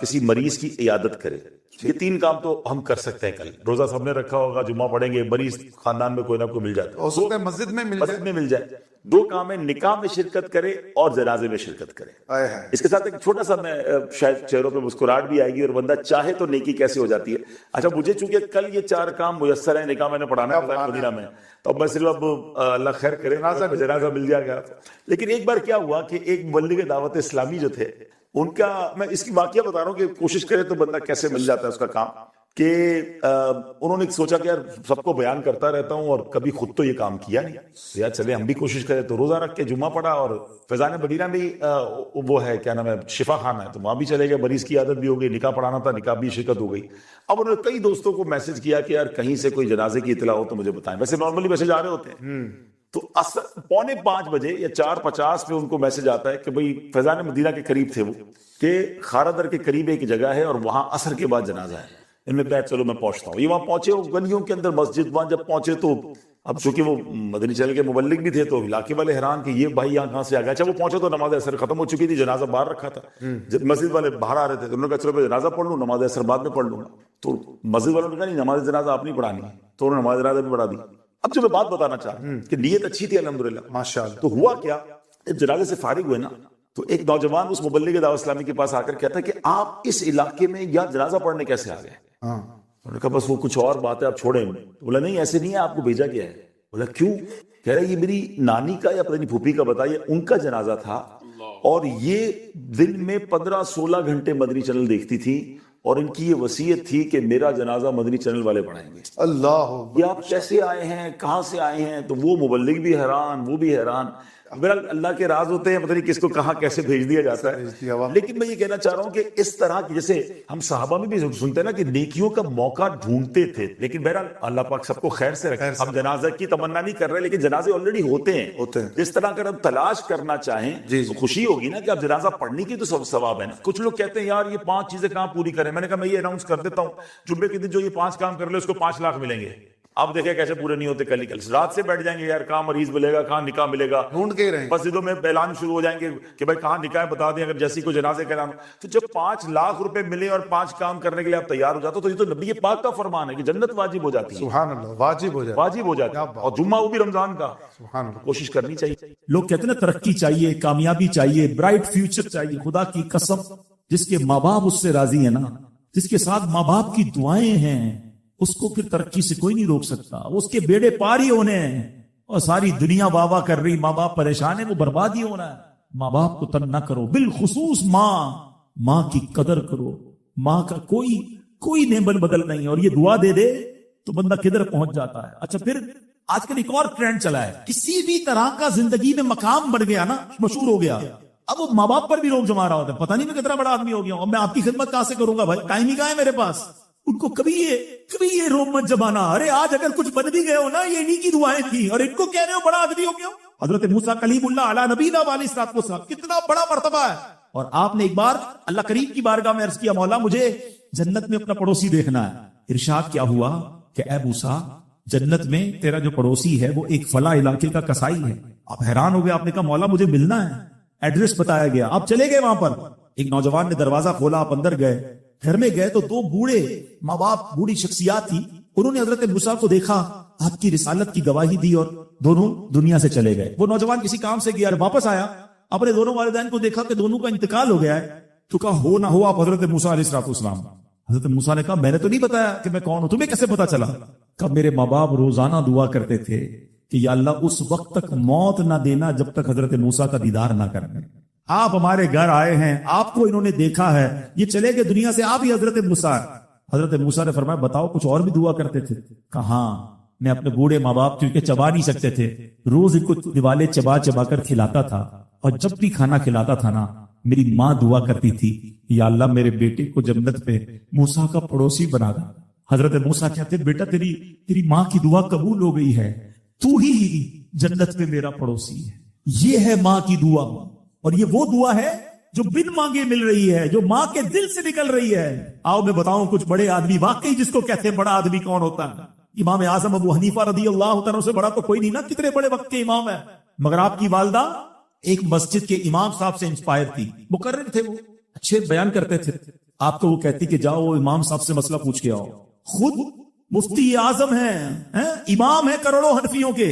کسی مریض کی عیادت کرے. یہ 3 کام تو ہم کر سکتے ہیں. کل روزہ سب نے رکھا ہوگا, جمعہ پڑھیں گے, مریض خاندان میں کوئی نہ کوئی مل جاتا ہے, مسجد میں مل جائے. 2 کام ہے, نکاح میں شرکت کرے اور جنازے میں شرکت کرے. اس کے ساتھ ایک چھوٹا سا, میں شاید چہروں پہ مسکراہٹ بھی آئے گی اور بندہ چاہے تو نیکی کیسے ہو جاتی ہے. اچھا مجھے چونکہ کل یہ 4 کام میسر ہیں, نکاح میں نے پڑھانا ہے مدینہ میں, تو اب میں صرف اب اللہ خیر کرے جنازہ مل جائے گا. لیکن ایک بار کیا ہوا کہ ایک مبلغ دعوت اسلامی جو تھے, ان کا, میں اس کی واقعہ بتا رہا ہوں کہ کوشش کرے تو بندہ کیسے مل جاتا ہے اس کا کام, کہ انہوں نے سوچا کہ یار سب کو بیان کرتا رہتا ہوں اور کبھی خود تو یہ کام کیا نہیں, یار چلے ہم بھی کوشش کریں. تو روزہ رکھ کے جمعہ پڑھا, اور فیضان مدینہ میں وہ ہے کیا نام ہے, شفا خانہ ہے, تو وہاں بھی چلے گئے, مریض کی عادت بھی ہو گئی, نکاح پڑھانا تھا, نکاح بھی شرکت ہو گئی. اب انہوں نے کئی دوستوں کو میسج کیا کہ یار کہیں سے کوئی جنازے کی اطلاع ہو تو مجھے بتائیں. ویسے نارملی میسج آ رہے ہوتے ہیں, تو 4:45 بجے یا 4:50 پہ ان کو میسج آتا ہے کہ بھئی فیضان مدینہ کے قریب تھے وہ, کہ خارا در کے قریب ایک جگہ ہے اور وہاں عصر کے بعد جنازہ ہے. ان میں بیٹھ چلو میں پہنچتا ہوں. یہ وہاں پہنچے, وہ گلیوں کے اندر مسجد, وہاں جب پہنچے تو اب چونکہ وہ مدنی چینل کے مبلغ بھی تھے تو علاقے والے حیران کہ یہ بھائی یہاں کہاں سے آ گیا. اچھا وہ پہنچے تو نماز عصر ختم ہو چکی تھی, جنازہ باہر رکھا تھا. جب مسجد والے باہر آ رہے تھے تو انہوں نے کہا چلو میں جنازہ پڑھ لوں, نماز عصر بعد میں پڑھ لوں گا. تو مسجد والوں نے کہا نہیں, نماز جنازہ آپ نہیں پڑھانی, تو انہوں نے نماز جنازہ بھی پڑھا دی. اب جو میں بات بتانا چاہ رہا ہوں کہ نیت اچھی تھی الحمدللہ ماشاءاللہ. تو ہوا کیا, جب جنازے سے فارغ ہوئے نا, تو ایک نوجوان اس مبلغ دعوت اسلامی کے پاس آ کر کہتا ہے کہ آپ اس علاقے میں یا جنازہ پڑھنے کیسے آ گئے. انہوں نے کہا بس وہ کچھ اور بات ہے, آپ چھوڑیں. بولا نہیں ایسے نہیں ہے, آپ کو بھیجا گیا ہے. بولا کیوں؟ کہہ رہا ہے یہ میری نانی کا یا پتہ نہیں پھوپھی کا بتائیے, ان کا جنازہ تھا, اور یہ دن میں 15-16 گھنٹے مدنی چینل دیکھتی تھی, اور ان کی یہ وصیت تھی کہ میرا جنازہ مدنی چینل والے پڑھائیں گے. اللہ, یہ آپ کیسے آئے ہیں, کہاں سے آئے ہیں؟ تو وہ مبلغ بھی حیران, وہ بھی حیران. اللہ کے راز ہوتے ہیں, پتہ نہیں کس کو کہاں کیسے بھیج دیا جاتا ہے. لیکن میں یہ کہنا چاہ رہا ہوں کہ اس طرح کی, جیسے ہم صحابہ میں بھی سنتے ہیں نا کہ نیکیوں کا موقع ڈھونڈتے تھے, لیکن بہرحال اللہ پاک سب کو خیر سے رکھے. ہم جنازہ کی تمنا نہیں کر رہے, لیکن جنازے آلریڈی ہوتے ہیں. جس طرح اگر ہم تلاش کرنا چاہیں تو خوشی ہوگی نا کہ اب جنازہ پڑھنے کی تو ثواب ہے نا. کچھ لوگ کہتے ہیں یار یہ 5 چیزیں کہاں پوری کریں. میں نے کہا میں یہ اناؤنس کر دیتا ہوں, جمعے کے دن جو یہ 5 کام کر لے اس کو 5 لاکھ ملیں گے. اب دیکھیں کیسے پورے نہیں ہوتے. کل رات سے بیٹھ جائیں گے یار, کہاں مریض ملے گا, کہاں نکاح ملے گا, ڈھونڈ کے رہیں. مسجدوں میں اعلان شروع ہو جائیں گے کہ بھائی کہاں نکاح بتا دیں, اگر جیسی کوئی جنازے کا اعلان. تو جب 5 لاکھ روپے ملے اور 5 کام کرنے کے لیے آپ تیار ہو جاتے ہو, تو یہ تو نبی پاک کا فرمان ہے کہ جنت واجب ہو جاتی ہے. سبحان اللہ, واجب ہو جاتی ہے, اور جمعہ وہ بھی رمضان کا. سبحان اللہ, کوشش کرنی چاہیے. لوگ کہتے ہیں نا ترقی چاہیے, کامیابی چاہیے, برائٹ فیوچر چاہیے. خدا کی قسم, جس کے ماں باپ اس سے راضی ہیں نا, جس کے ساتھ ماں باپ کی دعائیں ہیں, اس کو پھر ترقی سے کوئی نہیں روک سکتا. اس کے بیڑے پار ہی ہونے ہیں, اور ساری دنیا واہ واہ کر رہی, ماں باپ پریشان ہے, وہ برباد ہی ہونا ہے. ماں باپ کو تنگ نہ کرو, بالخصوص ماں کی قدر کرو. ماں کا کوئی نعمت بدل نہیں ہے, اور یہ دعا دے دے تو بندہ کدھر پہنچ جاتا ہے. اچھا پھر آج کل ایک اور ٹرینڈ چلا ہے, کسی بھی طرح کا زندگی میں مقام بڑھ گیا نا, مشہور ہو گیا, اب وہ ماں باپ پر بھی روک جما رہا ہوتا ہے. پتہ نہیں میں کتنا بڑا آدمی ہو گیا ہوں, اب میں آپ کی خدمت کہاں سے کروں گا بھائی, ٹائم ہی کہاں ہے میرے پاس. ان کو کبھی یہ روب مت جمانا. ارے آج اگر کچھ بن بھی گئے ہو نا, یہ انہی کی دعائیں تھی, اور ان کو کہہ رہے ہو بڑا آدمی ہو گیا. حضرت موسیٰ کلیم اللہ علی نبینا علیہ الصلوۃ والسلام, کتنا بڑا مرتبہ ہے. اور آپ نے ایک بار اللہ کریم کی بارگاہ میں عرض کیا, مولا مجھے جنت میں اپنا پڑوسی دیکھنا ہے. ارشاد کیا ہوا کہ اے موسیٰ, جنت میں تیرا جو پڑوسی ہے وہ ایک فلاں علاقے کا کسائی ہے. آپ حیران ہو گئے, آپ نے کہا مولا مجھے ملنا ہے. ایڈریس بتایا گیا, آپ چلے گئے وہاں پر. ایک نوجوان نے دروازہ کھولا, آپ اندر گئے. گھر میں گئے تو 2 بوڑھے ماں باپ, بوڑھی شخصیات تھی. انہوں نے حضرت موسیٰ کو دیکھا, آپ کی رسالت کی گواہی دی, اور دونوں دنیا سے چلے گئے. وہ نوجوان کسی کام سے گیا, واپس آیا, اپنے دونوں والدین کو دیکھا کہ دونوں کا انتقال ہو گیا ہے. تو کہا ہو نہ ہو آپ حضرت موسیٰ علیہ الصلوۃ والسلام. حضرت موسیٰ نے کہا میں نے تو نہیں بتایا کہ میں کون ہوں, تمہیں کیسے پتا چلا؟ کہا میرے ماں باپ روزانہ دعا کرتے تھے کہ یا اللہ اس وقت تک موت نہ دینا جب تک حضرت موسیٰ کا دیدار نہ کرنا. آپ ہمارے گھر آئے ہیں، آپ کو انہوں نے دیکھا ہے، یہ چلے گئے دنیا سے، آپ ہی حضرت موسیٰ۔ حضرت موسیٰ نے فرمایا بتاؤ کچھ اور بھی دعا کرتے تھے؟ کہاں، میں اپنے بوڑھے ماں باپ کیونکہ چبا نہیں سکتے تھے، روز ان کو دیوالے چبا چبا کر کھلاتا تھا، اور جب بھی کھانا کھلاتا تھا نا میری ماں دعا کرتی تھی یا اللہ میرے بیٹے کو جنت میں موسیٰ کا پڑوسی بنا دے۔ حضرت موسیٰ کہتے بیٹا تیری ماں کی دعا قبول ہو گئی ہے، تو ہی جنت میں میرا پڑوسی ہے۔ یہ ہے ماں کی دعا، اور یہ وہ دعا ہے جو بن مانگے مل رہی ہے، جو ماں کے دل سے نکل رہی ہے۔ آؤ میں بتاؤں کچھ بڑے آدمی، واقعی جس کو کہتے ہیں بڑا آدمی کون ہوتا ہے؟ امام اعظم ابو حنیفہ رضی اللہ تعالیٰ سے بڑا تو کوئی نہیں نا، کتنے بڑے وقت کے امام ہے، مگر آپ کی والدہ ایک مسجد کے امام صاحب سے انسپائر تھی، مقرر تھے، وہ اچھے بیان کرتے تھے۔ آپ کو وہ کہتی کہ جاؤ وہ امام صاحب سے مسئلہ پوچھ کے آؤ، خود مفتی اعظم ہیں، امام ہے کروڑوں حنفیوں کے۔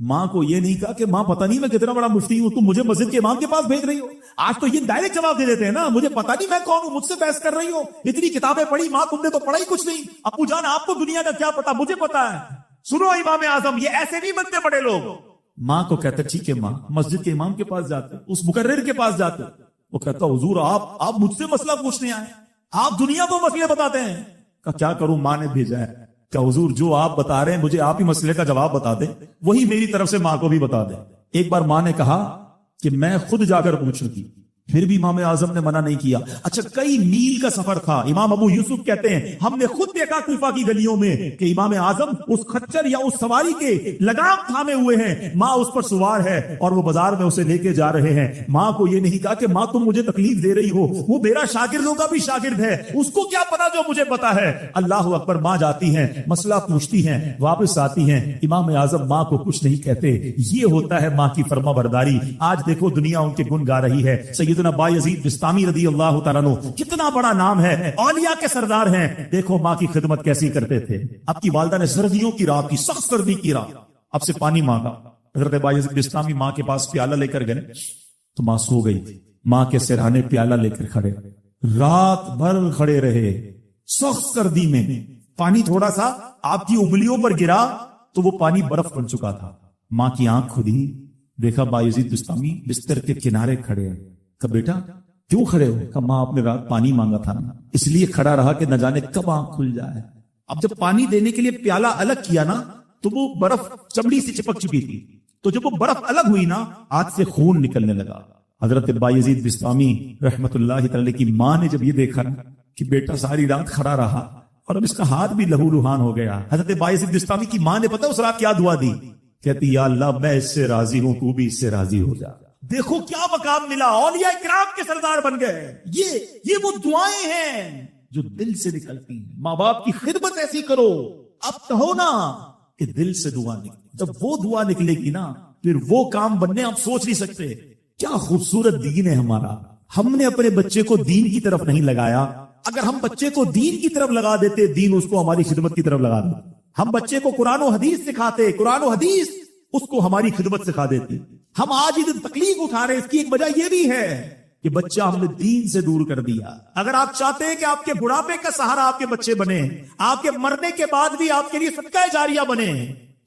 ماں کو یہ نہیں کہا کہ ماں پتہ نہیں میں کتنا بڑا مفتی ہوں، تم مجھے مسجد کے امام کے پاس بھیج رہی ہو۔ آج تو یہ ڈائریکٹ جواب دے دیتے ہیں نا، مجھے پتہ نہیں میں کون ہوں، مجھ سے بحث کر رہی ہو، اتنی کتابیں پڑھی، ماں تم نے تو پڑھا ہی کچھ نہیں، ابو جان آپ کو دنیا کا کیا پتا، مجھے پتا ہے۔ سنو امام اعظم، یہ ایسے نہیں بنتے بڑے لوگ۔ ماں کو کہتے ٹھیک ہے ماں، مسجد کے امام کے پاس جاتے، اس مقرر کے پاس جاتے، وہ کہتا حضور آپ مجھ سے مسئلہ پوچھنے آئے، آپ دنیا کو مسئلے بتاتے ہیں۔ کیا کروں، ماں نے بھیجا ہے کہ حضور جو آپ بتا رہے ہیں مجھے آپ ہی مسئلے کا جواب بتا دیں، وہی میری طرف سے ماں کو بھی بتا دیں۔ ایک بار ماں نے کہا کہ میں خود جا کر پوچھوں گی، پھر بھی امام اعظم نے منع نہیں کیا۔ اچھا کئی میل کا سفر تھا، امام ابو یوسف کہتے ہیں ہم نے خود دیکھا کوفہ کی گلیوں میں کہ امام اعظم اس خچر یا اس سواری کے لگام تھامے ہوئے ہیں، ماں اس پر سوار ہے اور وہ بازار میں اسے لے کے جا رہے ہیں۔ ماں کو یہ نہیں کہا کہ ماں تم مجھے تکلیف دے رہی ہو، وہ میرا شاگردوں کا بھی شاگرد ہے، اس کو کیا پتا جو مجھے پتا ہے۔ اللہ اکبر، ماں جاتی ہیں، مسئلہ پوچھتی ہیں، واپس آتی ہیں، امام اعظم ماں کو کچھ نہیں کہتے۔ یہ ہوتا ہے ماں کی فرما برداری۔ آج دیکھو دنیا ان کے گن گا رہی ہے۔ سیدنا بایزید بستامی رضی اللہ تعالیٰ عنہ کتنا بڑا نام ہے، اولیاء کے سردار ہیں، دیکھو ماں کی خدمت کیسی کرتے تھے۔ اب کی والدہ نے سردیوں کی رات کی، سخت سردی کی رات، اب سے پانی مانگا، حضرت بایزید بستامی ماں کے پاس پیالہ لے کر گئے تو ماں سو گئی تھی، ماں کے سرہانے پیالہ لے کر کھڑے، رات بھر کھڑے رہے سخت سردی میں۔ پانی تھوڑا سا آپ کی انگلیوں پر گرا تو وہ پانی برف بن چکا تھا۔ ماں کی آنکھ کھلی، دیکھا بایزید بستامی بستر کے کنارے کھڑے ہیں۔ کہا بیٹا کیوں کھڑے ہو؟ کہا ماں آپ نے رات پانی مانگا تھا نا، اس لیے کھڑا رہا کہ نہ جانے کب آنکھ کھل جائے۔ اب جب پانی دینے کے لیے پیالہ الگ کیا نا تو وہ برف چمڑی سے چپک چکی تھی، تو جب وہ برف الگ ہوئی نا ہاتھ سے خون نکلنے لگا۔ حضرت بایزید بستامی رحمت اللہ تعالی کی ماں نے جب یہ دیکھا نا کہ بیٹا ساری رات کھڑا رہا اور اب اس کا ہاتھ بھی لہو لہان ہو گیا، حضرت بایزید بستامی کی ماں نے پتا اس رات کیا دعا دی؟ کہتی یا اللہ میں اس سے راضی ہوں، تو بھی اس سے راضی ہو جا۔ دیکھو کیا مقام ملا، اولیاء کرام کے سردار بن گئے۔ یہ وہ دعائیں ہیں جو دل سے نکلتی ہیں۔ ماں باپ کی خدمت ایسی کرو، اب کہو نا کہ دل سے دعا نکلے، جب وہ دعا نکلے گی نا پھر وہ کام بننے آپ سوچ نہیں سکتے۔ کیا خوبصورت دین ہے ہمارا، ہم نے اپنے بچے کو دین کی طرف نہیں لگایا۔ اگر ہم بچے کو دین کی طرف لگا دیتے، دین اس کو ہماری خدمت کی طرف لگا دیتے۔ ہم بچے کو قرآن و حدیث سکھاتے، قرآن و حدیث اس کو ہماری خدمت سکھا دیتی۔ ہم آج ادھر تکلیف اٹھا رہے ہیں، اس کی ایک وجہ یہ بھی ہے کہ بچہ ہم نے دین سے دور کر دیا۔ اگر آپ چاہتے ہیں کہ آپ کے بڑھاپے کا سہارا آپ کے بچے بنے، آپ کے مرنے کے بعد بھی آپ کے لیے صدقہ جاریہ بنے،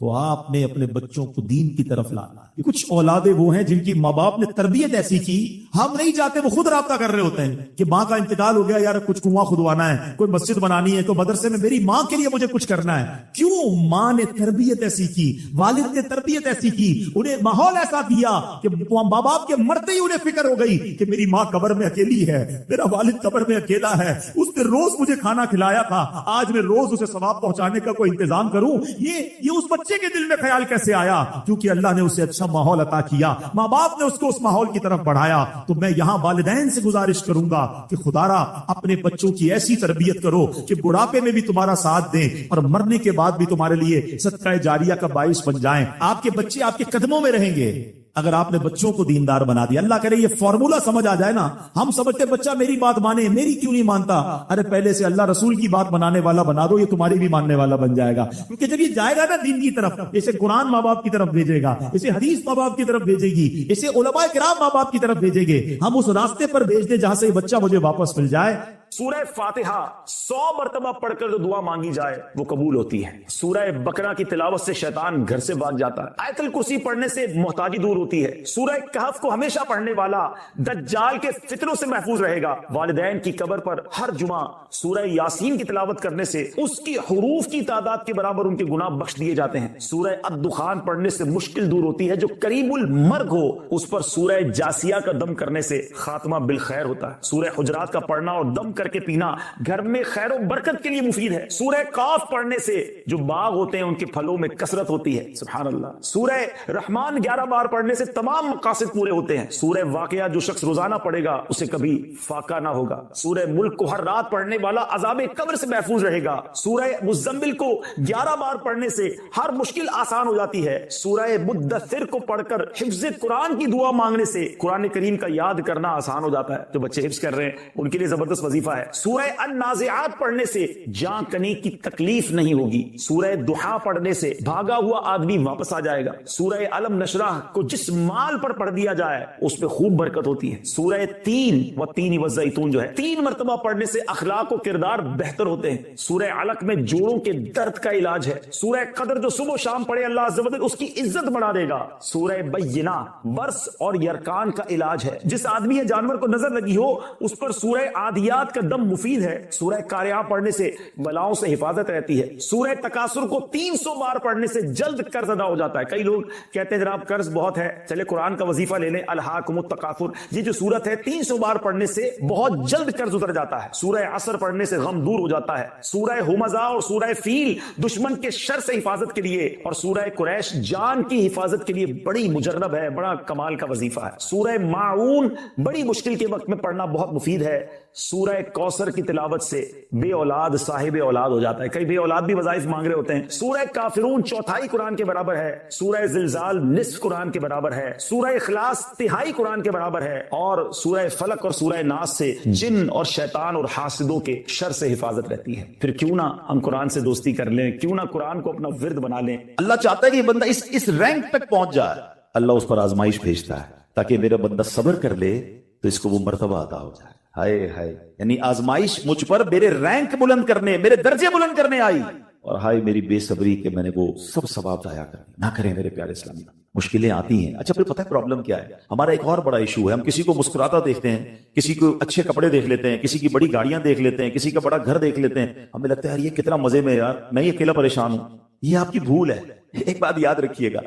تو آپ نے اپنے بچوں کو دین کی طرف لانا۔ کچھ اولادیں وہ ہیں جن کی ماں باپ نے تربیت ایسی کی، ہم نہیں چاہتے، وہ خود رابطہ کر رہے ہوتے ہیں کہ ماں کا انتقال ہو گیا، یار کچھ کنواں کھدوانا ہے، کوئی مسجد بنانی ہے، کوئی مدرسے میں میری ماں کے لیے مجھے کچھ کرنا ہے۔ کیوں؟ ماں نے تربیت ایسی کی، والد نے تربیت ایسی کی، انہیں ماحول ایسا دیا کہ ماں باپ کے مرتے ہی انہیں فکر ہو گئی کہ میری ماں قبر میں اکیلی ہے، میرا والد قبر میں اکیلا ہے، اس نے روز مجھے کھانا کھلایا تھا، آج میں روز اسے ثواب پہنچانے کا کوئی انتظام کروں۔ یہ اس بچے کے دل میں خیال کیسے آیا؟ کیونکہ اللہ نے اسے اچھا ماحول عطا کیا، ماں باپ نے اس کو اس ماحول کی طرف بڑھایا۔ تو میں یہاں والدین سے گزارش کروں گا کہ خدارا اپنے بچوں کی ایسی تربیت کرو کہ بڑھاپے میں بھی تمہارا ساتھ دیں اور مرنے کے بعد بھی تمہارے لیے صدقہ جاریہ کا باعث بن جائیں۔ آپ کے بچے آپ کے قدموں میں رہیں گے اگر آپ نے بچوں کو دیندار بنا دیا۔ اللہ کرے یہ فارمولہ سمجھ آ جائے نا، ہم سمجھتے بچہ میری بات مانے، میری کیوں نہیں مانتا؟ ارے پہلے سے اللہ رسول کی بات منانے والا بنا دو، یہ تمہاری بھی ماننے والا بن جائے گا۔ کیونکہ جب یہ جائے گا نا دین کی طرف، اسے قرآن ماں باپ کی طرف بھیجے گا، اسے حدیث ماں باپ کی طرف بھیجے گی، اسے علماء کرام ماں باپ کی طرف بھیجے گے، ہم اس راستے پر بھیج دیں جہاں سے یہ بچہ مجھے واپس مل جائے۔ سورہ فاتحہ 100 مرتبہ پڑھ کر جو دعا مانگی جائے وہ قبول ہوتی ہے. سورہ بقرہ کی تلاوت سے شیطان گھر سے بھاگ جاتا ہے. آیت الکرسی پڑھنے سے محتاجی دور ہوتی ہے. سورہ کہف کو ہمیشہ پڑھنے والا دجال کے فتنوں سے محفوظ رہے گا. والدین کی قبر پر ہر جمعہ سورہ یاسین کی تلاوت کرنے سے اس کی حروف کی تعداد کے برابر ان کے گناہ بخش دیے جاتے ہیں. سورہ الدخان پڑھنے سے مشکل دور ہوتی ہے. جو قریب المرگ ہو اس پر سورہ جاسیہ کا دم کرنے سے خاتمہ بالخیر ہوتا ہے. سورہ حجرات کا پڑھنا اور دم کر کے پینا گھر میں خیر و برکت کے لیے مفید ہے. سورہ قاف پڑھنے سے جو باغ ہوتے ہیں ان کے پھلوں میں کثرت ہوتی ہے. سبحان اللہ. سورہ رحمان 11 بار پڑھنے سے تمام مقاصد پورے ہوتے ہیں. سورہ واقعہ جو شخص روزانہ پڑھے گا اسے کبھی فاقہ نہ ہوگا. سورہ ملک کو ہر رات پڑھنے والا عذاب قبر سے محفوظ رہے گا. سورہ مزمل کو 11 بار پڑھنے سے ہر مشکل آسان ہو جاتی ہے. سورہ مدثر کو پڑھ کر حفظ قرآن کی دعا مانگنے سے قرآن کریم کا یاد کرنا آسان ہو جاتا ہے. جو بچے حفظ کر رہے ہیں ان کے لیے زبردست وظیفہ ہے. سورہ النازعات پڑھنے سے جان کنی کی تکلیف نہیں ہوگی. سورہ دحا پڑھنے سے بھاگا ہوا آدمی واپس آ جائے گا. سورہ علم نشرح کو جس مال پر پڑھ دیا جائے اس پہ خوب برکت ہوتی ہے. سورہ تین والتین والزیتون جو ہے 3 مرتبہ پڑھنے سے اخلاق و کردار بہتر ہوتے ہیں. سورہ علق میں جوڑوں کے درد کا علاج ہے. سورہ قدر جو صبح و شام پڑھے اللہ عز و جل اس کی عزت بڑھا دے گا. سورہ بینہ برس اور یرکان کا علاج ہے. جس آدمی یا جانور کو نظر لگی ہو اس پر سورہ عادیات کا دم مفید ہے. سورہ قاریہ پڑھنے سے بلاؤں سے حفاظت رہتی ہے. سورہ تکاثر کو 300 بار پڑھنے سے جلد قرض ادا ہو جاتا ہے. کئی لوگ کہتے ہیں جناب قرض بہت ہے چلے قرآن کا وظیفہ لے لیں. الہاکم التکاثر یہ جو سورت ہے 300 بار پڑھنے سے بہت جلد قرض اتر جاتا ہے. سورہ عصر پڑھنے سے غم دور ہو جاتا ہے. سورہ ہمزہ اور سورہ فیل دشمن کے شر سے حفاظت کے لیے اور سورہ قریش جان کی حفاظت کے لیے بڑی مجرب ہے. بڑا کمال کا وظیفہ ہے. سورہ ماعون بڑی مشکل کے وقت میں پڑھنا بہت مفید ہے. سورہ کوثر کی تلاوت سے بے اولاد صاحب اولاد ہو جاتا ہے. کئی بے اولاد بھی وظائف مانگ رہے ہوتے ہیں. سورہ کافرون 1/4 قرآن کے برابر ہے. سورہ زلزال نصف قرآن کے برابر ہے. سورہ اخلاص 1/3 قرآن کے برابر ہے. اور سورہ فلق اور سورہ ناس سے جن اور شیطان اور حاسدوں کے شر سے حفاظت رہتی ہے. پھر کیوں نہ ہم قرآن سے دوستی کر لیں, کیوں نہ قرآن کو اپنا ورد بنا لیں. اللہ چاہتا ہے کہ یہ بندہ اس رینک تک پہنچ جائے. اللہ اس پر آزمائش بھیجتا ہے تاکہ میرا بندہ صبر کر لے تو اس کو وہ مرتبہ عطا ہو جائے. ہائے ہائے, یعنی آزمائش مجھ پر میرے رینک بلند کرنے, میرے درجے بلند کرنے آئی, اور ہائے میری بے صبری کہ میں نے وہ سب ثواب ضائع کر نہ کریں. میرے پیارے اسلامی مشکلیں آتی ہیں. اچھا پھر پتہ ہے پرابلم کیا ہے؟ ہمارا ایک اور بڑا ایشو ہے. ہم کسی کو مسکراتا دیکھتے ہیں, کسی کو اچھے کپڑے دیکھ لیتے ہیں, کسی کی بڑی گاڑیاں دیکھ لیتے ہیں, کسی کا بڑا گھر دیکھ لیتے ہیں, ہمیں لگتا ہے یار یہ کتنا مزے میں یار, میں یہ اکیلا پریشان ہوں. یہ آپ کی بھول ہے. ایک بات یاد رکھیے گا,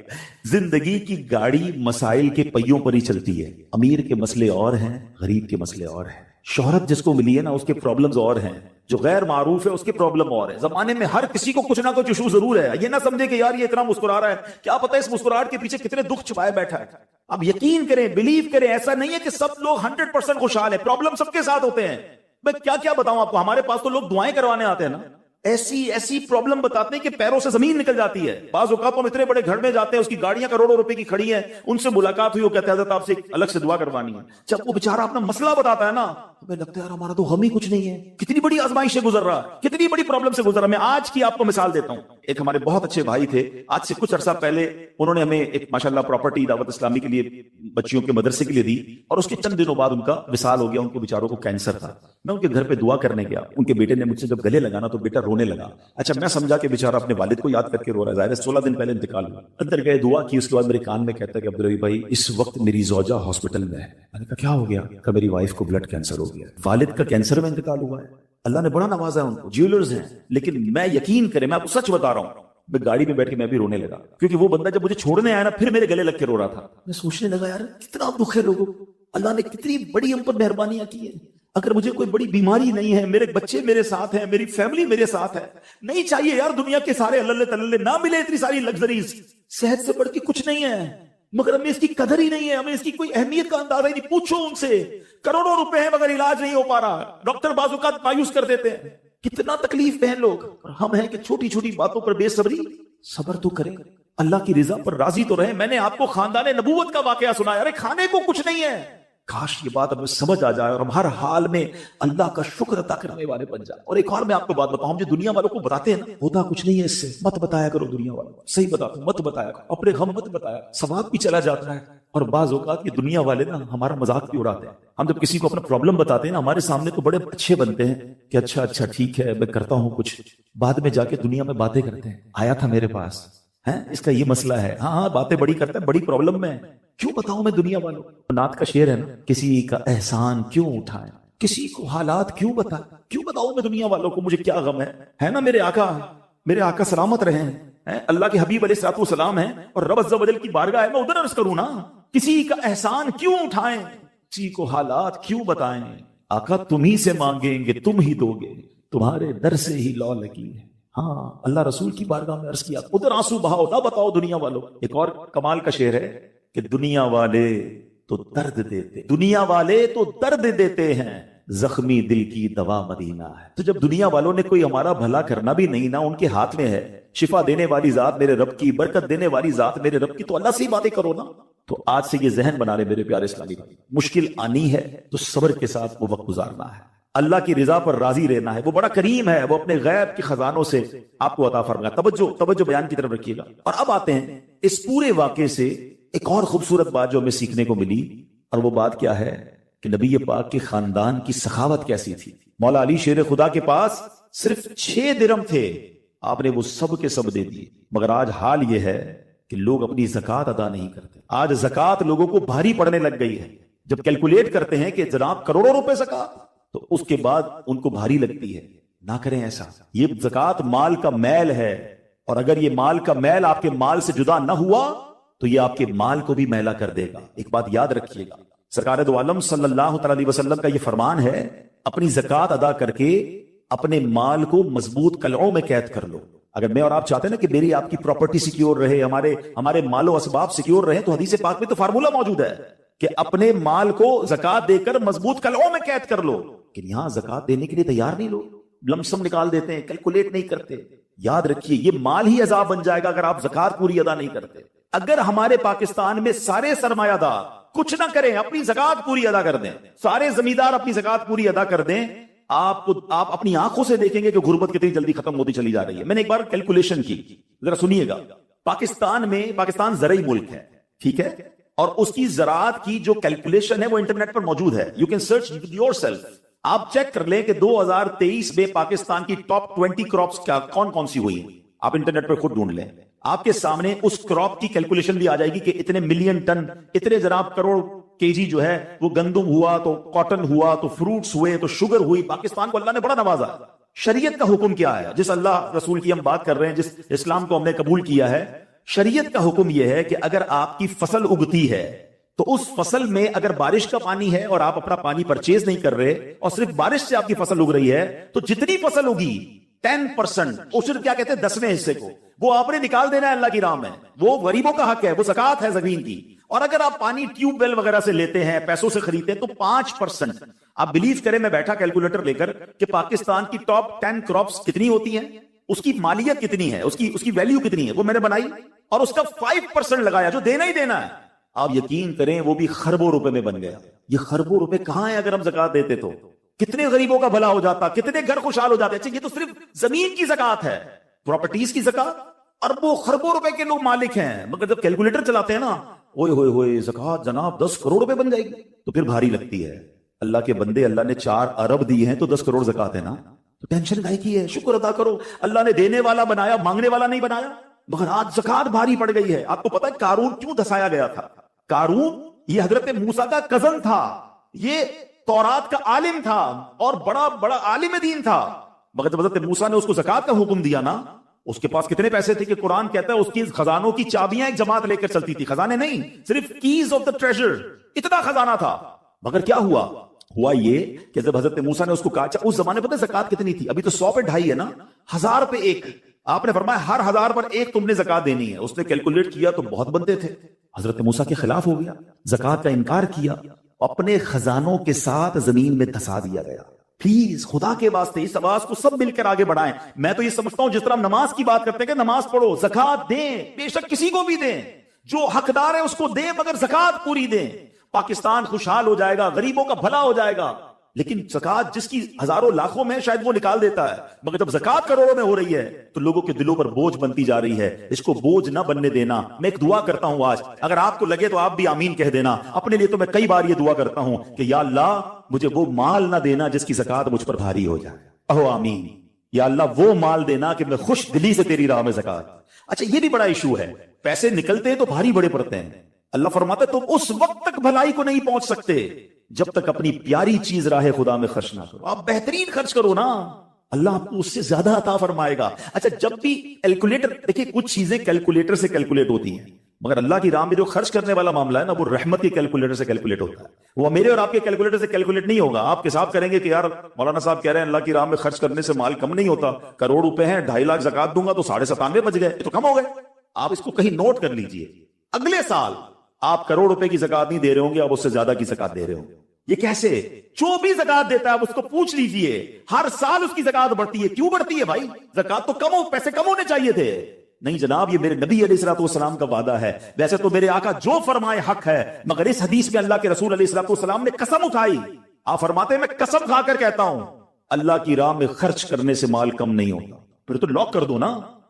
زندگی کی گاڑی مسائل کے پہیوں پر ہی چلتی ہے. امیر کے مسئلے اور ہیں, غریب کے مسئلے اور ہیں. شہرت جس کو ملی ہے نا اس کے پرابلمز اور ہیں, جو غیر معروف ہے اس کے پرابلم اور ہے. زمانے میں ہر کسی کو کچھ نہ کچھ ایشو ضرور ہے. یہ نہ سمجھے کہ یار یہ اتنا مسکرا رہا ہے, کیا پتہ اس مسکراہٹ کے پیچھے کتنے دکھ چھپائے بیٹھا ہے. اب یقین کریں, بلیو کریں, ایسا نہیں ہے کہ سب لوگ 100% خوشحال ہیں. پرابلم سب کے ساتھ ہوتے ہیں. میں کیا کیا بتاؤں آپ کو, ہمارے پاس تو لوگ دعائیں کروانے آتے ہیں نا, ایسی پرابلم بتاتے ہیں کہ پیروں سے زمین نکل جاتی ہے. بعض اوقات ہم اتنے بڑے گھر میں جاتے ہیں, اس کی گاڑیاں کروڑوں روپے کی کھڑی ہیں, ان سے ملاقات ہوئی, وہ کہتے ہیں حضرت آپ سے الگ سے دعا کروانی ہے. جب وہ بیچارہ اپنا مسئلہ بتاتا ہے نا, ہمیں لگتا ہے یار ہمارا تو غم ہی کچھ نہیں ہے. کتنی بڑی آزمائش سے گزر رہا, کتنی بڑی پرابلم سے گزر رہا. میں آج کی آپ کو مثال دیتا ہوں. ایک ہمارے بہت اچھے بھائی تھے, آج سے کچھ عرصہ پہلے انہوں نے ہمیں ایک ماشاءاللہ پراپرٹی دعوت اسلامی کے لیے بچیوں کے مدرسے کے لیے دی, اور اس کے چند دنوں بعد ان کا وصال ہو گیا. ان کو بیچاروں کو کینسر تھا. میں ان کے گھر پہ دعا کرنے گیا. ان کے بیٹے نے مجھ سے جب گلے لگانا تو بیٹا رونے لگا. اچھا میں سمجھا کہ بیچارہ اپنے والد کو یاد کر کے رو رہا ہے, ظاہر ہے 16 دن پہلے انتقال ہوا. اندر گئے, دعا کی, اس کے بعد میرے کان میں کہتا ہے کہ عبدالرحیم بھائی اس وقت میری زوجہ ہاسپٹل میں ہے. میں نے کہا کیا ہو گیا؟ کہ میری وائف کو بلڈ کینسر ہو گیا. والد کا کینسر میں انتقال ہوا ہے. اللہ نے بڑا نوازا ہے ان کو, جیولرز ہیں. لیکن میں یقین کریں, میں آپ کو سچ بتا رہا ہوں, میں گاڑی میں بیٹھ کے میں بھی رونے لگا, کیونکہ وہ بندہ جب مجھے چھوڑنے آیا نا پھر میرے گلے لگ کے رو رہا تھا. میں سوچنے لگا یار کتنا دکھ ہے لوگوں کو, اللہ نے کتنی بڑی ہم پر مہربانیاں کی ہیں. اگر مجھے کوئی بڑی بیماری نہیں ہے, میرے بچے میرے ساتھ ہیں, میری فیملی میرے ساتھ ہے, نہیں چاہیے یار دنیا کے سارے اللہ تللے نہ ملے اتنی ساری لگژریز, صحت سے بڑھ کے کچھ نہیں ہے, مگر ہمیں اس کی قدر ہی نہیں ہے, ہمیں اس کی کوئی اہمیت کا اندازہ ہی نہیں. پوچھو ان سے, کروڑوں روپے ہیں مگر علاج نہیں ہو پا رہا, ڈاکٹر بعض اوقات مایوس کر دیتے ہیں. کتنا تکلیف میں لوگ, اور ہم ہیں کہ چھوٹی چھوٹی باتوں پر بے صبری. صبر تو کریں, اللہ کی رضا پر راضی تو رہیں. میں نے آپ کو خاندان نبوت کا واقعہ سنایا, ارے کھانے کو کچھ نہیں ہے, کاش یہ بات ہمیں سمجھ آ جائے اور ہم ہر حال میں اللہ کا شکر ادا کرنے والے بن جائیں. اور ایک اور میں آپ کو بات بتاؤں, ہم جو دنیا والوں کو بتاتے ہیں نا, ہوتا کچھ نہیں ہے اس سے. مت بتایا کرو دنیا والوں کو, صحیح بتاتا ہوں, مت بتایا کرو, اپنے غم مت بتایا, ثواب بھی چلا جاتا ہے. اور بعض اوقات یہ دنیا والے نا ہمارا مذاق بھی اڑاتے ہیں. ہم جب کسی کو اپنا پرابلم بتاتے ہیں نا, ہمارے سامنے تو بڑے اچھے بنتے ہیں کہ اچھا اچھا ٹھیک ہے میں کرتا ہوں کچھ, بعد میں جا کے دنیا میں باتیں کرتے ہیں, آیا تھا میرے پاس, اس کا یہ مسئلہ ہے, ہاں باتیں بڑی کرتا ہے, بڑی پرابلم میں, کیوں بتاؤں میں دنیا والوں. نعت کا شعر ہے نا, کسی کا احسان کیوں اٹھائیں, کسی کو حالات کیوں بتائیں, کیوں بتاؤں میں دنیا والوں کو مجھے کیا غم ہے نا. میرے آقا سلامت رہے ہیں, اللہ کے حبیب علیہ الصلوۃ والسلام ہیں, اور رب عز و جل کی بارگاہ ہے, میں ادھر عرض کروں نا, کسی کا احسان کیوں اٹھائیں, کسی کو حالات کیوں بتائیں. آقا تم ہی سے مانگیں گے تم ہی دو گے, تمہارے در سے ہی لو لگی ہے. ہاں اللہ رسول کی بارگاہ میں عرض کیا, ادھر آنسو بہاؤ, نہ بتاؤ دنیا والوں. ایک اور کمال کا شعر ہے کہ دنیا والے تو درد دیتے, دنیا والے تو درد دیتے ہیں, زخمی دل کی دوا مدینہ ہے. تو جب دنیا والوں نے کوئی ہمارا بھلا کرنا بھی نہیں نا ان کے ہاتھ میں ہے, شفا دینے والی ذات میرے رب کی, برکت دینے والی ذات میرے رب کی, تو اللہ سے ہی باتیں کرو نا. تو آج سے یہ ذہن بنا لے میرے پیارے اسلامی بھائی, مشکل آنی ہے تو صبر کے ساتھ وہ وقت گزارنا ہے, اللہ کی رضا پر راضی رہنا ہے. وہ بڑا کریم ہے, وہ اپنے غیب کے خزانوں سے آپ کو عطا فرمائے. توجہ بیان کی طرف رکھیے گا. اور اب آتے ہیں اس پورے واقعے سے ایک اور خوبصورت بات جو ہمیں سیکھنے کو ملی, اور وہ بات کیا ہے کہ نبی پاک کے خاندان کی سخاوت کیسی تھی. مولا علی شیر خدا کے پاس صرف 6 درم تھے, آپ نے وہ سب کے سب دے دیے. مگر آج حال یہ ہے کہ لوگ اپنی زکوٰۃ ادا نہیں کرتے. آج زکوٰۃ لوگوں کو بھاری پڑنے لگ گئی ہے. جب کیلکولیٹ کرتے ہیں کہ جناب کروڑوں روپے زکوٰۃ, تو اس کے بعد ان کو بھاری لگتی ہے. نہ کریں ایسا. یہ زکوٰۃ مال کا میل ہے, اور اگر یہ مال کا میل آپ کے مال سے جدا نہ ہوا تو یہ آپ کے مال کو بھی میلا کر دے گا. ایک بات یاد رکھیے گا, سرکار دو عالم صلی اللہ تعالی علیہ وسلم کا یہ فرمان ہے, اپنی زکوٰۃ ادا کر کے اپنے مال کو مضبوط قلعوں میں قید کر لو. اگر میں اور آپ چاہتے ہیں نا کہ میری آپ کی پراپرٹی سیکیور رہے, ہمارے مال و اسباب سیکیور رہے, تو حدیث پاک میں تو فارمولا موجود ہے کہ اپنے مال کو زکوٰۃ دے کر مضبوط قلعوں میں قید کر لو. کہ یہاں زکوٰۃ دینے کے لیے تیار نہیں, لوگ لمسم نکال دیتے ہیں, کیلکولیٹ نہیں کرتے. یاد رکھیے یہ مال ہی عذاب بن جائے گا اگر آپ زکوٰۃ پوری ادا نہیں کرتے. اگر ہمارے پاکستان میں سارے سرمایہ دار کچھ نہ کریں, اپنی زکوٰۃ پوری ادا کر دیں, سارے زمیندار اپنی زکوٰۃ پوری ادا کر دیں, آپ اپنی آنکھوں سے دیکھیں گے کہ غربت کتنی جلدی ختم ہوتی چلی جا رہی ہے. میں نے ایک بار کیلکولیشن کی, ذرا سنیے گا. پاکستان زرعی ملک ہے, ٹھیک ہے, اور اس کی زراعت کی جو کیلکولیشن ہے وہ انٹرنیٹ پر موجود ہے. You can search your self. آپ چیک کر لیں کہ 2023 میں پاکستان کی ٹاپ 20 کراپس کون سی ہوئی ہیں. آپ انٹرنیٹ پر خود ڈھونڈ لیں, آپ کے سامنے اس کراپ کی کیلکولیشن بھی آ جائے گی کہ اتنے ملین ٹن, اتنے جناب کروڑ کیجی جو ہے وہ گندم ہوا, تو کاٹن ہوا, تو فروٹس ہوئے, تو شوگر ہوئی. پاکستان کو اللہ نے بڑا نوازا. شریعت کا حکم کیا ہے, جس اللہ رسول کی ہم بات کر رہے ہیں, جس اسلام کو ہم نے قبول کیا ہے, شریعت کا حکم یہ ہے کہ اگر آپ کی فصل اگتی ہے تو اس فصل میں اگر بارش کا پانی ہے اور آپ اپنا پانی پرچیز نہیں کر رہے اور صرف بارش سے آپ کی فصل اگ رہی ہے, تو جتنی فصل ہوگی 10%, اسے کیا کہتے ہیں 10ویں حصے کو, وہ آپ نے نکال دینا ہے اللہ کی راہ میں. وہ غریبوں کا حق ہے, وہ زکوٰۃ ہے زمین کی. اور اگر آپ پانی ٹیوب ویل وغیرہ سے لیتے ہیں, پیسوں سے خریدتے ہیں, تو 5%. آپ بلیو کریں, میں بیٹھا کیلکولیٹر لے کر کہ پاکستان کی ٹاپ 10 کراپس کتنی ہوتی ہیں, اس کی مالیت کتنی ہے, اس کی ویلیو کتنی ہے, وہ میں نے بنائی اور اس کا 5% لگایا جو دینا ہی دینا ہے. آپ یقین کریں وہ بھی خربوں روپے میں بن گیا. یہ خربوں روپے کہاں ہیں اگر ہم زکوٰۃ دیتے تو کتنے غریبوں کا بھلا ہو جاتا, کتنے گھر خوشحال ہو جاتے. اچھا یہ تو صرف زمین کی زکوٰۃ ہے, پراپرٹیز کی زکوٰۃ, اربوں خربوں روپے کے لوگ مالک ہیں. مگر جب کیلکولیٹر چلاتے ہیں نا, اوئے ہوئے ہوئے زکوٰۃ جناب 10 کروڑ روپے بن جائے گی, تو پھر بھاری لگتی ہے. اللہ کے بندے, اللہ نے 4 ارب دی ہیں تو 10 کروڑ زکوٰۃ ہے نا, تو ٹینشن کائے کی ہے, شکر ادا کرو. اللہ نے دینے والا بنایا, مانگنے والا نہیں بنایا. مگر آج زکوٰۃ بھاری پڑ گئی ہے. آپ کو پتا ہے قارون کیوں دھسایا گیا تھا؟ قارون یہ حضرت موسیٰ کا کزن تھا, یہ تورات کا عالم تھا اور بڑا عالم دین تھا. مگر جب حضرت موسیٰ نے اس کو زکوٰۃ کا حکم دیا نا, اس کے پاس کتنے پیسے تھے کہ قرآن کہتا ہے اس کی خزانوں کی چابیاں ایک جماعت لے کر چلتی تھی. خزانے نہیں, صرف کیز آف دا ٹریجر, اتنا خزانہ تھا. مگر کیا ہوا یہ کہ جب حضرت موسیٰ نے اس کو کہا, اس زمانے پتہ زکوٰۃ کتنی تھی؟ ابھی تو 100 پہ 2.5 ہے نا, 1000 پہ 1. آپ نے فرمایا ہر 1000 پر 1 تم نے زکوٰۃ دینی ہے. اس نے کیلکولیٹ کیا تو بہت بنتے تھے. حضرت موسیٰ کے خلاف ہو گیا, زکوٰۃ کا انکار کیا, اپنے خزانوں کے ساتھ زمین میں دھسا دیا گیا. پلیز خدا کے واسطے اس آواز کو سب مل کر آگے بڑھائیں. میں تو یہ سمجھتا ہوں جس طرح ہم نماز کی بات کرتے ہیں کہ نماز پڑھو, زکوٰۃ دیں, بے شک کسی کو بھی دیں, جو حقدار ہے اس کو دیں, مگر زکوٰۃ پوری دیں. پاکستان خوشحال ہو جائے گا, غریبوں کا بھلا ہو جائے گا. لیکن زکات جس کی ہزاروں لاکھوں میں شاید وہ نکال دیتا ہے, مگر جب زکات کروڑوں میں ہو رہی ہے تو لوگوں کے دلوں پر بوجھ بنتی جا رہی ہے. اس کو بوجھ نہ بننے دینا. میں ایک دعا کرتا ہوں آج, اگر آپ کو لگے تو آپ بھی آمین کہہ دینا. اپنے لیے تو میں کئی بار یہ دعا کرتا ہوں کہ یا اللہ مجھے وہ مال نہ دینا جس کی زکات مجھ پر بھاری ہو جائے. اہو آمین. یا اللہ وہ مال دینا کہ میں خوش دلی سے تیری راہ میں زکات. اچھا یہ بھی بڑا ایشو ہے, پیسے نکلتے ہیں تو بھاری بڑے پڑتے ہیں. اللہ فرماتا ہے تم اس وقت تک بھلائی کو نہیں پہنچ سکتے جب تک اپنی پیاری چیز راہ خدا میں خرچ نہ کرو. آپ بہترین خرچ کرو نا, اللہ آپ کو اس سے زیادہ عطا فرمائے گا. اچھا جب بھی کیلکولیٹر, دیکھیں کچھ چیزیں کیلکولیٹر سے کیلکولیٹ ہوتی ہیں, مگر اللہ کی راہ میں جو خرچ کرنے والا معاملہ ہے نا وہ رحمت کے کیلکولیٹر سے کیلکولیٹ ہوتا ہے. وہ میرے اور آپ کے کیلکولیٹر سے کیلکولیٹ نہیں ہوگا. آپ حساب کریں گے کہ یار مولانا صاحب کہہ رہے ہیں اللہ کی راہ میں خرچ کرنے سے مال کم نہیں ہوتا, کروڑ روپے ہیں 2.5 لاکھ زکات دوں گا تو 97.5 بچ گئے, تو کم ہو گئے. آپ اس کو کہیں نوٹ کر لیجئے, اگلے سال آپ کروڑ روپے کی زکات نہیں دے رہے ہوں گے, آپ اس سے زیادہ کی زکات دے رہے ہوں گے. یہ کیسے؟ جو بھی زکات دیتا ہے آپ اس کو پوچھ لیجئے, ہر سال اس کی زکات بڑھتی ہے. کیوں بڑھتی ہے بھائی؟ زکات تو کم ہو, پیسے کم ہونے چاہیے تھے. نہیں جناب, یہ میرے نبی علیہ الصلوۃ والسلام کا وعدہ ہے. ویسے تو میرے آقا جو فرمائے حق ہے, مگر اس حدیث میں اللہ کے رسول علیہ الصلوۃ والسلام نے قسم اٹھائی. آپ فرماتے ہیں میں قسم کھا کر کہتا ہوں اللہ کی راہ میں خرچ کرنے سے مال کم نہیں ہوتا. پھر تو لاک کر دو نا,